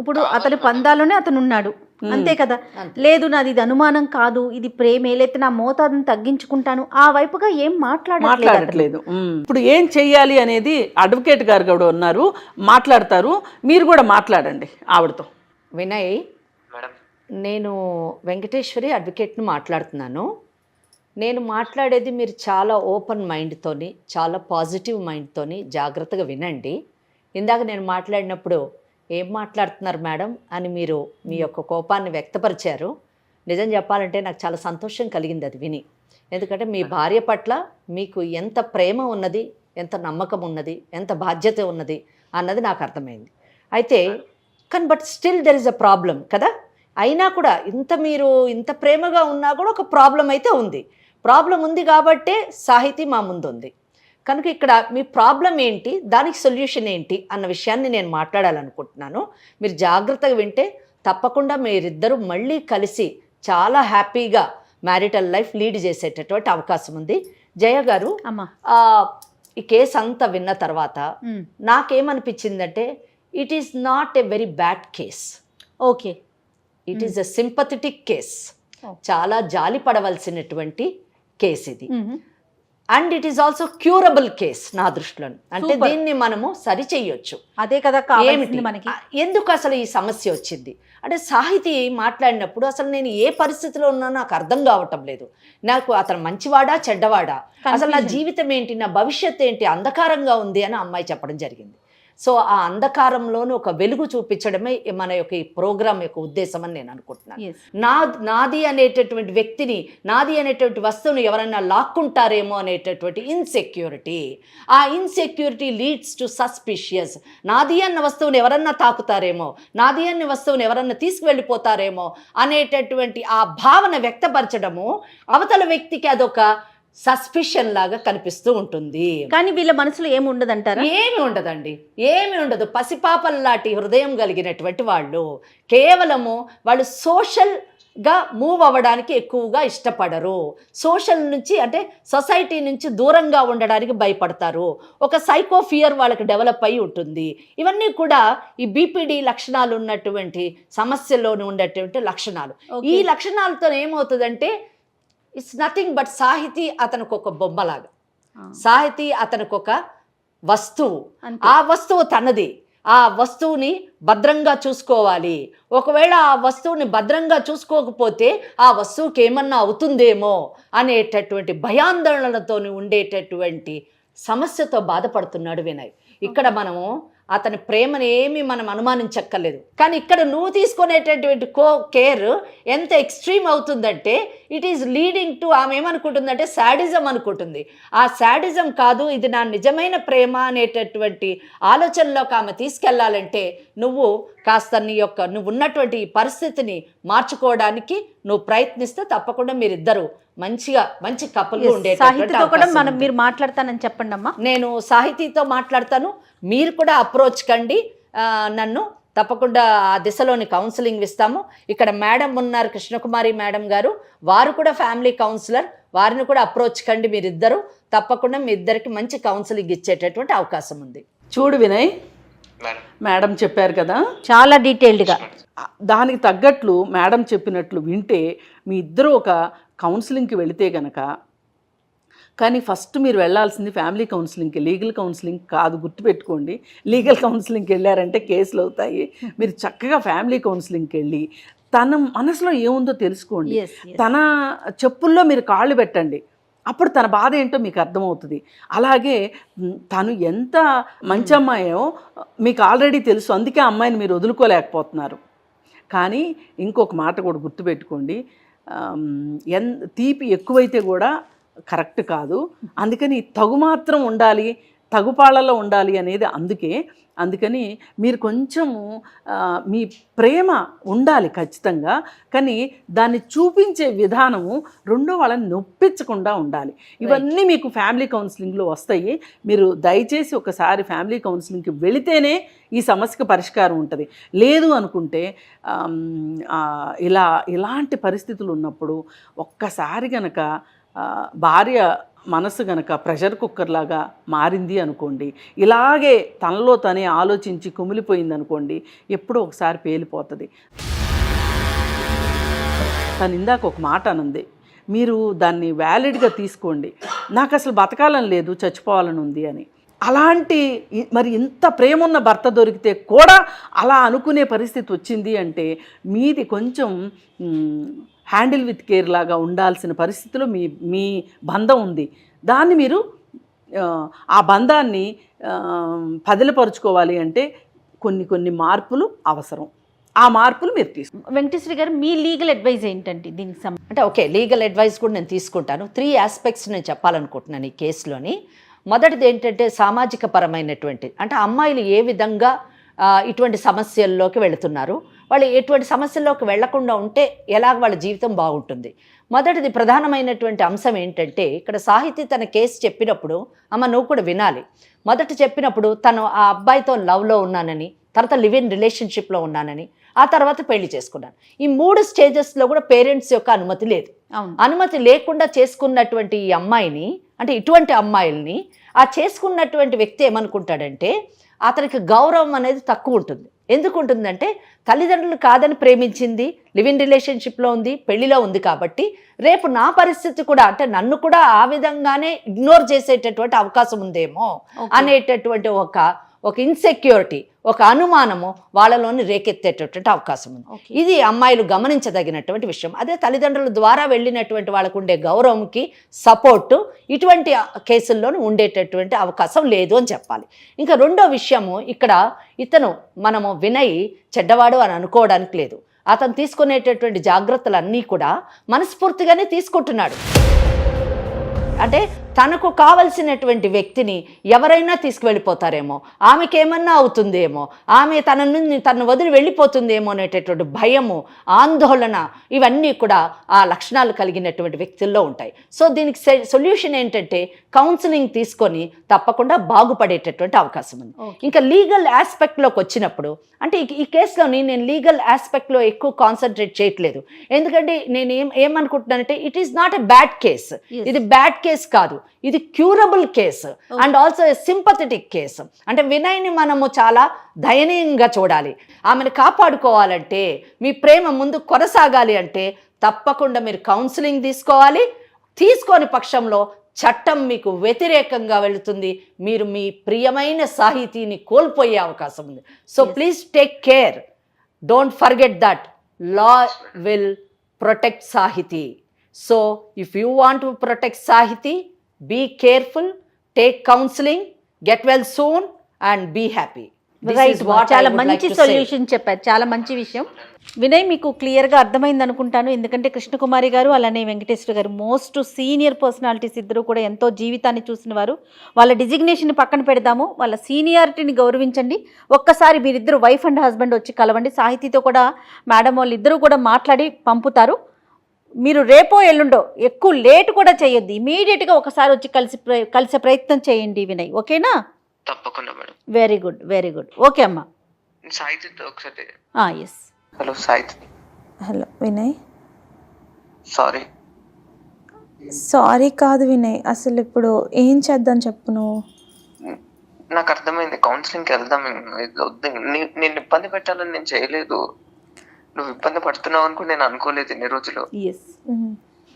ఇప్పుడు అతని పందాలోనే అతను ఉన్నాడు, అంతే కదా. లేదు నాది ఇది అనుమానం కాదు, ఇది ప్రేమే, లేకపోతే నా మోతాదుని తగ్గించుకుంటాను, ఆ వైపుగా ఏం మాట్లాడట్లేదు. ఇప్పుడు ఏం చెయ్యాలి అనేది అడ్వకేట్ గారు కూడా ఉన్నారు, మాట్లాడతారు. మీరు కూడా మాట్లాడండి ఆవిడతో. వినయ్, మేడం నేను వెంకటేశ్వరి అడ్వకేట్ని మాట్లాడుతున్నాను. నేను మాట్లాడేది మీరు చాలా ఓపెన్ మైండ్తోని, చాలా పాజిటివ్ మైండ్తోని జాగ్రత్తగా వినండి. ఇందాక నేను మాట్లాడినప్పుడు ఏం మాట్లాడుతున్నారు మేడం అని మీరు మీ యొక్క కోపాన్ని వ్యక్తపరిచారు. నిజం చెప్పాలంటే నాకు చాలా సంతోషం కలిగింది అది విని. ఎందుకంటే మీ భార్య పట్ల మీకు ఎంత ప్రేమ ఉన్నది, ఎంత నమ్మకం ఉన్నది, ఎంత బాధ్యత ఉన్నది అన్నది నాకు అర్థమైంది. అయితే కానీ but still there is a problem కదా. అయినా కూడా మీరు ఇంత ప్రేమగా ఉన్నా కూడా ఒక ప్రాబ్లం అయితే ఉంది. ప్రాబ్లం ఉంది కాబట్టే సాహితీ మా ముందు ఉంది. కనుక ఇక్కడ మీ ప్రాబ్లం ఏంటి, దానికి సొల్యూషన్ ఏంటి అన్న విషయాన్ని నేను మాట్లాడాలనుకుంటున్నాను. మీరు జాగ్రత్తగా వింటే తప్పకుండా మీరిద్దరూ మళ్ళీ కలిసి చాలా హ్యాపీగా మ్యారిటల్ లైఫ్ లీడ్ చేసేటటువంటి అవకాశం ఉంది. జయ గారు, ఈ కేసు అంతా విన్న తర్వాత నాకేమనిపించిందంటే, it is not a very bad case. Okay, it is a sympathetic case. చాలా జాలి పడవలసినటువంటి కేసు ఇది. And it is also curable case నా దృష్టిలో. అంటే దీన్ని మనము సరి చేయొచ్చు. అదే కదా కావాల్సింది మనకి. ఎందుకు అసలు ఈ సమస్య వచ్చింది అంటే, సాహితీ మాట్లాడినప్పుడు అసలు నేను ఏ పరిస్థితిలో ఉన్నా నాకు అర్థం కావటం లేదు. నాకు అతను మంచివాడా చెడ్డవాడా, అసలు నా జీవితం ఏంటి, నా భవిష్యత్తు ఏంటి, అంధకారంగా ఉంది అని అమ్మాయి చెప్పడం జరిగింది. సో ఆ అంధకారంలోనూ ఒక వెలుగు చూపించడమే మన యొక్క ఈ ప్రోగ్రామ్ యొక్క ఉద్దేశం అని నేను అనుకుంటున్నాను. నాది అనేటటువంటి వ్యక్తిని, నాది అనేటువంటి వస్తువును ఎవరైనా లాక్కుంటారేమో అనేటటువంటి ఇన్సెక్యూరిటీ, ఆ ఇన్సెక్యూరిటీ లీడ్స్ టు సస్పిషియస్. నాది అన్న వస్తువుని ఎవరన్నా తాకుతారేమో, నాది అన్న వస్తువుని ఎవరన్నా తీసుకువెళ్ళిపోతారేమో అనేటటువంటి ఆ భావన వ్యక్తపరచడము అవతల వ్యక్తికి అదొక సస్పిషన్ లాగా కనిపిస్తూ ఉంటుంది. కానీ వీళ్ళ మనసులో ఏమి ఉండదంటారా? ఏమి ఉండదండి, ఏమి ఉండదు. పసిపాపల్లాంటి హృదయం కలిగినటువంటి వాళ్ళు, కేవలము వాళ్ళు సోషల్ మూవ్ అవ్వడానికి ఎక్కువగా ఇష్టపడరు. సోషల్ నుంచి అంటే సొసైటీ నుంచి దూరంగా ఉండడానికి భయపడతారు. ఒక సైకో ఫియర్ వాళ్ళకి డెవలప్ అయి ఉంటుంది. ఇవన్నీ కూడా ఈ బీపీడీ లక్షణాలు ఉన్నటువంటి సమస్యలోని ఉండేటువంటి లక్షణాలు. ఈ లక్షణాలతో ఏమవుతుందంటే ఇట్స్ నథింగ్ బట్ సాహితీ అతనికి ఒక బొమ్మలాగా, సాహితీ అతనికి ఒక వస్తువు, ఆ వస్తువు తనది, ఆ వస్తువుని భద్రంగా చూసుకోవాలి. ఒకవేళ ఆ వస్తువుని భద్రంగా చూసుకోకపోతే ఆ వస్తువుకి ఏమన్నా అవుతుందేమో అనేటటువంటి భయాందోళనతో ఉండేటటువంటి సమస్యతో బాధపడుతున్నాడు వినయ్. ఇక్కడ మనము అతని ప్రేమను ఏమీ మనం అనుమానించక్కర్లేదు. కానీ ఇక్కడ నువ్వు తీసుకునేటటువంటి కేర్ ఎంత ఎక్స్ట్రీమ్ అవుతుందంటే ఇట్ ఈస్ లీడింగ్ టు ఆమె ఏమనుకుంటుందంటే శాడిజం అనుకుంటుంది. ఆ శాడిజం కాదు, ఇది నా నిజమైన ప్రేమ అనేటటువంటి ఆలోచనలోకి ఆమె తీసుకెళ్లాలంటే నువ్వు కాస్త నువ్వు ఉన్నటువంటి ఈ పరిస్థితిని మార్చుకోవడానికి నువ్వు ప్రయత్నిస్తే తప్పకుండా మీరిద్దరు మంచి కపుల్గా సాహితీతో కూడా మనం ఉండేటటువంటి మీరు మాట్లాడతానని చెప్పండి అమ్మా. నేను సాహితీతో మాట్లాడతాను, మీరు కూడా అప్రోచ్ కండి నన్ను. తప్పకుండా ఆ దిశలోని కౌన్సిలింగ్ ఇస్తాము. ఇక్కడ మేడం ఉన్నారు, కృష్ణకుమారి మేడం గారు, వారు కూడా ఫ్యామిలీ కౌన్సిలర్, వారిని కూడా అప్రోచ్ కండి మీరిద్దరు. తప్పకుండా మీ ఇద్దరికి మంచి కౌన్సిలింగ్ ఇచ్చేటటువంటి అవకాశం ఉంది. చూడు వినయ్, మేడం చెప్పారు కదా చాలా డీటెయిల్డ్గా. దానికి తగ్గట్లు మేడం చెప్పినట్లు వింటే మీ ఇద్దరు ఒక కౌన్సిలింగ్కి వెళితే గనక, కానీ ఫస్ట్ మీరు వెళ్ళాల్సింది ఫ్యామిలీ కౌన్సిలింగ్కి, లీగల్ కౌన్సిలింగ్ కాదు, గుర్తుపెట్టుకోండి. లీగల్ కౌన్సిలింగ్కి వెళ్ళారంటే కేసులు అవుతాయి. మీరు చక్కగా ఫ్యామిలీ కౌన్సిలింగ్కి వెళ్ళి తన మనసులో ఏముందో తెలుసుకోండి. తన చెప్పుల్లో మీరు కాళ్ళు పెట్టండి, అప్పుడు తన బాధ ఏంటో మీకు అర్థమవుతుంది. అలాగే తను ఎంత మంచి అమ్మాయో మీకు ఆల్రెడీ తెలుసు, అందుకే అమ్మాయిని మీరు వదులుకోలేకపోతున్నారు. కానీ ఇంకొక మాట కూడా గుర్తుపెట్టుకోండి, తీపి ఎక్కువైతే కూడా కరెక్ట్ కాదు. అందుకని తగు మాత్రం ఉండాలి, తగుపాళ్ళలో ఉండాలి అనేది అందుకని మీరు కొంచెము మీ ప్రేమ ఉండాలి ఖచ్చితంగా, కానీ దాన్ని చూపించే విధానము రెండో వాళ్ళని నొప్పించకుండా ఉండాలి. ఇవన్నీ మీకు ఫ్యామిలీ కౌన్సిలింగ్లో వస్తాయి. మీరు దయచేసి ఒకసారి ఫ్యామిలీ కౌన్సిలింగ్కి వెళితేనే ఈ సమస్యకు పరిష్కారం ఉంటుంది. లేదు అనుకుంటే ఇలాంటి పరిస్థితులు ఉన్నప్పుడు ఒక్కసారి గనక భార్య మనసు గనక ప్రెషర్ కుక్కర్ లాగా మారింది అనుకోండి, ఇలాగే తనలో తనే ఆలోచించి కుమిలిపోయింది అనుకోండి, ఎప్పుడో ఒకసారి పేలిపోతుంది. తను ఇందాక ఒక మాట అనంది, మీరు దాన్ని వ్యాలిడ్గా తీసుకోండి. నాకు అసలు బతకాలని లేదు, చచ్చిపోవాలని ఉంది అని. అలాంటి మరి ఇంత ప్రేమ ఉన్న భర్త దొరికితే కూడా అలా అనుకునే పరిస్థితి వచ్చింది అంటే మీది కొంచెం హ్యాండిల్ విత్ కేర్ లాగా ఉండాల్సిన పరిస్థితిలో మీ బంధం ఉంది. దాన్ని మీరు ఆ బంధాన్ని పదిలపరుచుకోవాలి అంటే కొన్ని మార్పులు అవసరం. ఆ మార్పులు మీరు తీసుకుంటారు. వెంకటేశ్వరి గారు, మీ లీగల్ అడ్వైజ్ ఏంటండి దీనికి అంటే ఓకే, లీగల్ అడ్వైస్ కూడా నేను తీసుకుంటాను. 3 ఆస్పెక్ట్స్ నేను చెప్పాలనుకుంటున్నాను ఈ కేసులోని. మొదటిది ఏంటంటే సామాజిక పరమైనటువంటి, అంటే అమ్మాయిలు ఏ విధంగా ఇటువంటి సమస్యల్లోకి వెళుతున్నారు, వాళ్ళు ఎటువంటి సమస్యల్లోకి వెళ్లకుండా ఉంటే ఎలాగ వాళ్ళ జీవితం బాగుంటుంది. మొదటిది ప్రధానమైనటువంటి అంశం ఏంటంటే, ఇక్కడ సాహితీ తన కేసు చెప్పినప్పుడు అమ్మ నువ్వు కూడా వినాలి. మొదట చెప్పినప్పుడు తను ఆ అబ్బాయితో లవ్లో ఉన్నానని, తర్వాత లివ్ ఇన్ రిలేషన్షిప్లో ఉన్నానని, ఆ తర్వాత పెళ్లి చేసుకున్నాను. ఈ 3 స్టేజెస్లో కూడా పేరెంట్స్ యొక్క అనుమతి లేదు. అనుమతి లేకుండా చేసుకున్నటువంటి ఈ అమ్మాయిని, అంటే ఇటువంటి అమ్మాయిల్ని ఆ చేసుకున్నటువంటి వ్యక్తి ఏమనుకుంటాడంటే అతనికి గౌరవం అనేది తక్కువ ఉంటుంది. ఎందుకు ఉంటుందంటే తల్లిదండ్రులు కాదని ప్రేమించింది, లివ్ ఇన్ రిలేషన్షిప్లో ఉంది, పెళ్లిలో ఉంది కాబట్టి రేపు నా పరిస్థితి కూడా, అంటే నన్ను కూడా ఆ విధంగానే ఇగ్నోర్ చేసేటటువంటి అవకాశం ఉందేమో అనేటటువంటి ఒక ఇన్సెక్యూరిటీ, ఒక అనుమానము వాళ్ళలోని రేకెత్తేటటువంటి అవకాశం ఉంది. ఇది అమ్మాయిలు గమనించదగినటువంటి విషయం. అదే తల్లిదండ్రుల ద్వారా వెళ్ళినటువంటి వాళ్ళకు ఉండే గౌరవంకి సపోర్టు ఇటువంటి కేసుల్లోనూ ఉండేటటువంటి అవకాశం లేదు అని చెప్పాలి. ఇంకా రెండో విషయము, ఇక్కడ మనము వినయ్ చెడ్డవాడు అని అనుకోవడానికి లేదు. అతను తీసుకునేటటువంటి జాగ్రత్తలన్నీ కూడా మనస్ఫూర్తిగానే తీసుకుంటున్నాడు. అంటే తనకు కావలసినటువంటి వ్యక్తిని ఎవరైనా తీసుకువెళ్ళిపోతారేమో, ఆమెకి ఏమన్నా అవుతుందేమో, ఆమె తనను వదిలి వెళ్ళిపోతుందేమో అనేటటువంటి భయము, ఆందోళన, ఇవన్నీ కూడా ఆ లక్షణాలు కలిగినటువంటి వ్యక్తుల్లో ఉంటాయి. సో దీనికి సొల్యూషన్ ఏంటంటే కౌన్సిలింగ్ తీసుకొని తప్పకుండా బాగుపడేటటువంటి అవకాశం ఉంది. ఇంకా లీగల్ ఆస్పెక్ట్లోకి వచ్చినప్పుడు, అంటే ఈ కేసులోని నేను లీగల్ ఆస్పెక్ట్లో ఎక్కువ కాన్సన్ట్రేట్ చేయట్లేదు. ఎందుకంటే నేను ఏమనుకుంటున్నానంటే it is not a bad case. ఇది బ్యాడ్ కేస్ కాదు, ఇది curable case and also a sympathetic case. అంటే వినయ్ని మనము చాలా దయనీయంగా చూడాలి. ఆమెను కాపాడుకోవాలంటే, మీ ప్రేమ ముందు కొనసాగాలి అంటే తప్పకుండా మీరు కౌన్సిలింగ్ తీసుకోవాలి. తీసుకొని పక్షంలో చట్టం మీకు వ్యతిరేకంగా వెళుతుంది, మీరు మీ ప్రియమైన సాహితీని కోల్పోయే అవకాశం ఉంది. So please take care, don't forget that law will protect Sahiti. So if you want to protect Sahiti, be careful, take counseling, get well soon and be happy. Right, చాలా మంచి సొల్యూషన్ చెప్పారు, చాలా మంచి విషయం. వినయ్, మీకు క్లియర్గా అర్థమైంది అనుకుంటాను. ఎందుకంటే కృష్ణకుమారి గారు అలానే వెంకటేశ్వర గారు మోస్ట్ సీనియర్ పర్సనాలిటీస్, ఇద్దరు కూడా ఎంతో జీవితాన్ని చూసిన వారు. వాళ్ళ డిజిగ్నేషన్ పక్కన పెడదాము, వాళ్ళ సీనియారిటీని గౌరవించండి. ఒక్కసారి మీరిద్దరు వైఫ్ అండ్ హస్బెండ్ వచ్చి కలవండి. సాహితీతో కూడా మేడం వాళ్ళు ఇద్దరు కూడా మాట్లాడి పంపుతారు. మీరు రేపో ఎల్లుండో ఎక్కువ లేట్ కూడా చేయొద్దు, ఇమీడియట్గా ఒకసారి వచ్చి కలిసే ప్రయత్నం చేయండి వినయ్, ఓకేనా? తప్పకుండా madam. Very good, very good. Okay అమ్మా. సాహిత్య ఒకసారి. ఎస్. హలో సాహిత్య. హలో వినయ్. సారీ కాదు వినయ్, అసలు ఇప్పుడు ఏం చేద్దాం చెప్పు నువ్వు. నాకు అర్థమైంది, కౌన్సిలింగ్కి వెళ్దాం. నేను ఇబ్బంది పెట్టాలని నేను చేయలేదు, నువ్వు ఇబ్బంది పడుతున్నావు అనుకుని నేను అనుకోలేదు ఇన్ని రోజులు.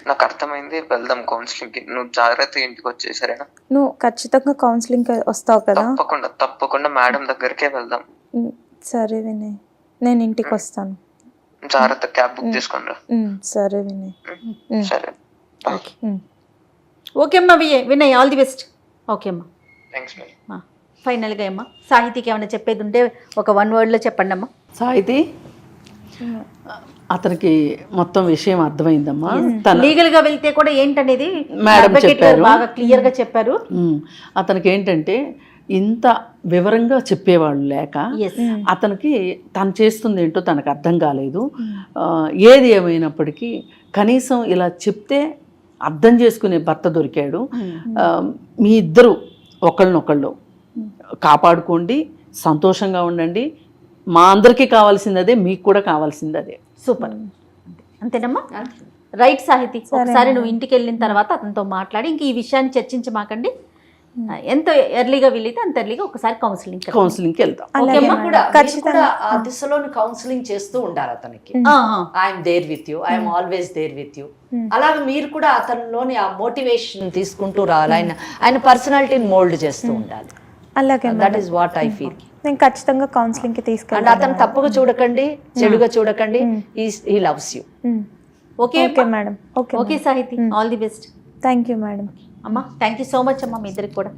నాకు అర్థమైంది, వెళ్దాం కౌన్సిలింగ్కి. నువ్వు జాగ్రత్తగా ఇంటికి వచ్చేసరేనా? నువ్వు ఖచ్చితంగా కౌన్సిలింగ్కి వస్తావు కదా? తప్పకుండా మేడం దగ్గరికే వెళ్దాం. సరే వినయ్, నేను ఇంటికి వస్తాను. జాగ్రత్త, క్యాబ్ బుక్ చేసుకుని రా. సరే వినయ్. సరే, ఓకే అమ్మా. Vinay, all the best. Okay అమ్మా, థ్యాంక్స్ మేడం. ఫైనల్గా అమ్మా, సాహితీకి ఏమైనా చెప్పేది ఉంటే ఒక 1 wordలో చెప్పండి అమ్మా. సాహితీ, అతనికి మొత్తం విషయం అర్థమైందమ్మా. లీగల్గా వెళ్తే కూడా ఏంటనేది మేడం చెప్పారు, బాగా క్లియర్గా చెప్పారు. అతనికి ఏంటంటే ఇంత వివరంగా చెప్పేవాళ్ళు లేక అతనికి తను చేస్తుంది ఏంటో తనకు అర్థం కాలేదు. ఏది ఏమైనప్పటికీ కనీసం ఇలా చెప్తే అర్థం చేసుకునే భర్త దొరికాడు. మీ ఇద్దరు ఒకళ్ళనొకళ్ళు కాపాడుకోండి, సంతోషంగా ఉండండి. మా అందరికీ కావాల్సింది అదే, మీకు కూడా కావాల్సింది అదే. సూపర్, అంతేనమ్మా? రైట్ సాహితీ, ఒకసారి నువ్వు ఇంటికి వెళ్ళిన తర్వాత అతనితో మాట్లాడి ఇంక ఈ విషయాన్ని చర్చించమాకండి. ఎంత ఎర్లీగా వీలైతే అంత ఎర్లీగా ఒకసారి కౌన్సిలింగ్కి వెళ్తాం. ఆ దిశలోని కౌన్సిలింగ్ చేస్తూ ఉండాలి అతనికి. I'm there with you, I'm always there with you. అలాగే మీరు కూడా అతనిలోని ఆ మోటివేషన్ తీసుకుంటూ రావాలి, ఆయన పర్సనాలిటీని మోల్డ్ చేస్తూ ఉండాలి. అలాగే, that is what I feel. నేను ఖచ్చితంగా కౌన్సిలింగ్కి తీసుకెళ్ళాలి. అతను తప్పుగా చూడకండి, చెడుగా చూడకండి. He loves you. Okay madam. Okay Sahithi, all the best. Thank you madam. అమ్మా, థ్యాంక్ యూ సో మచ్ అమ్మా, మీ ఇద్దరికి కూడా.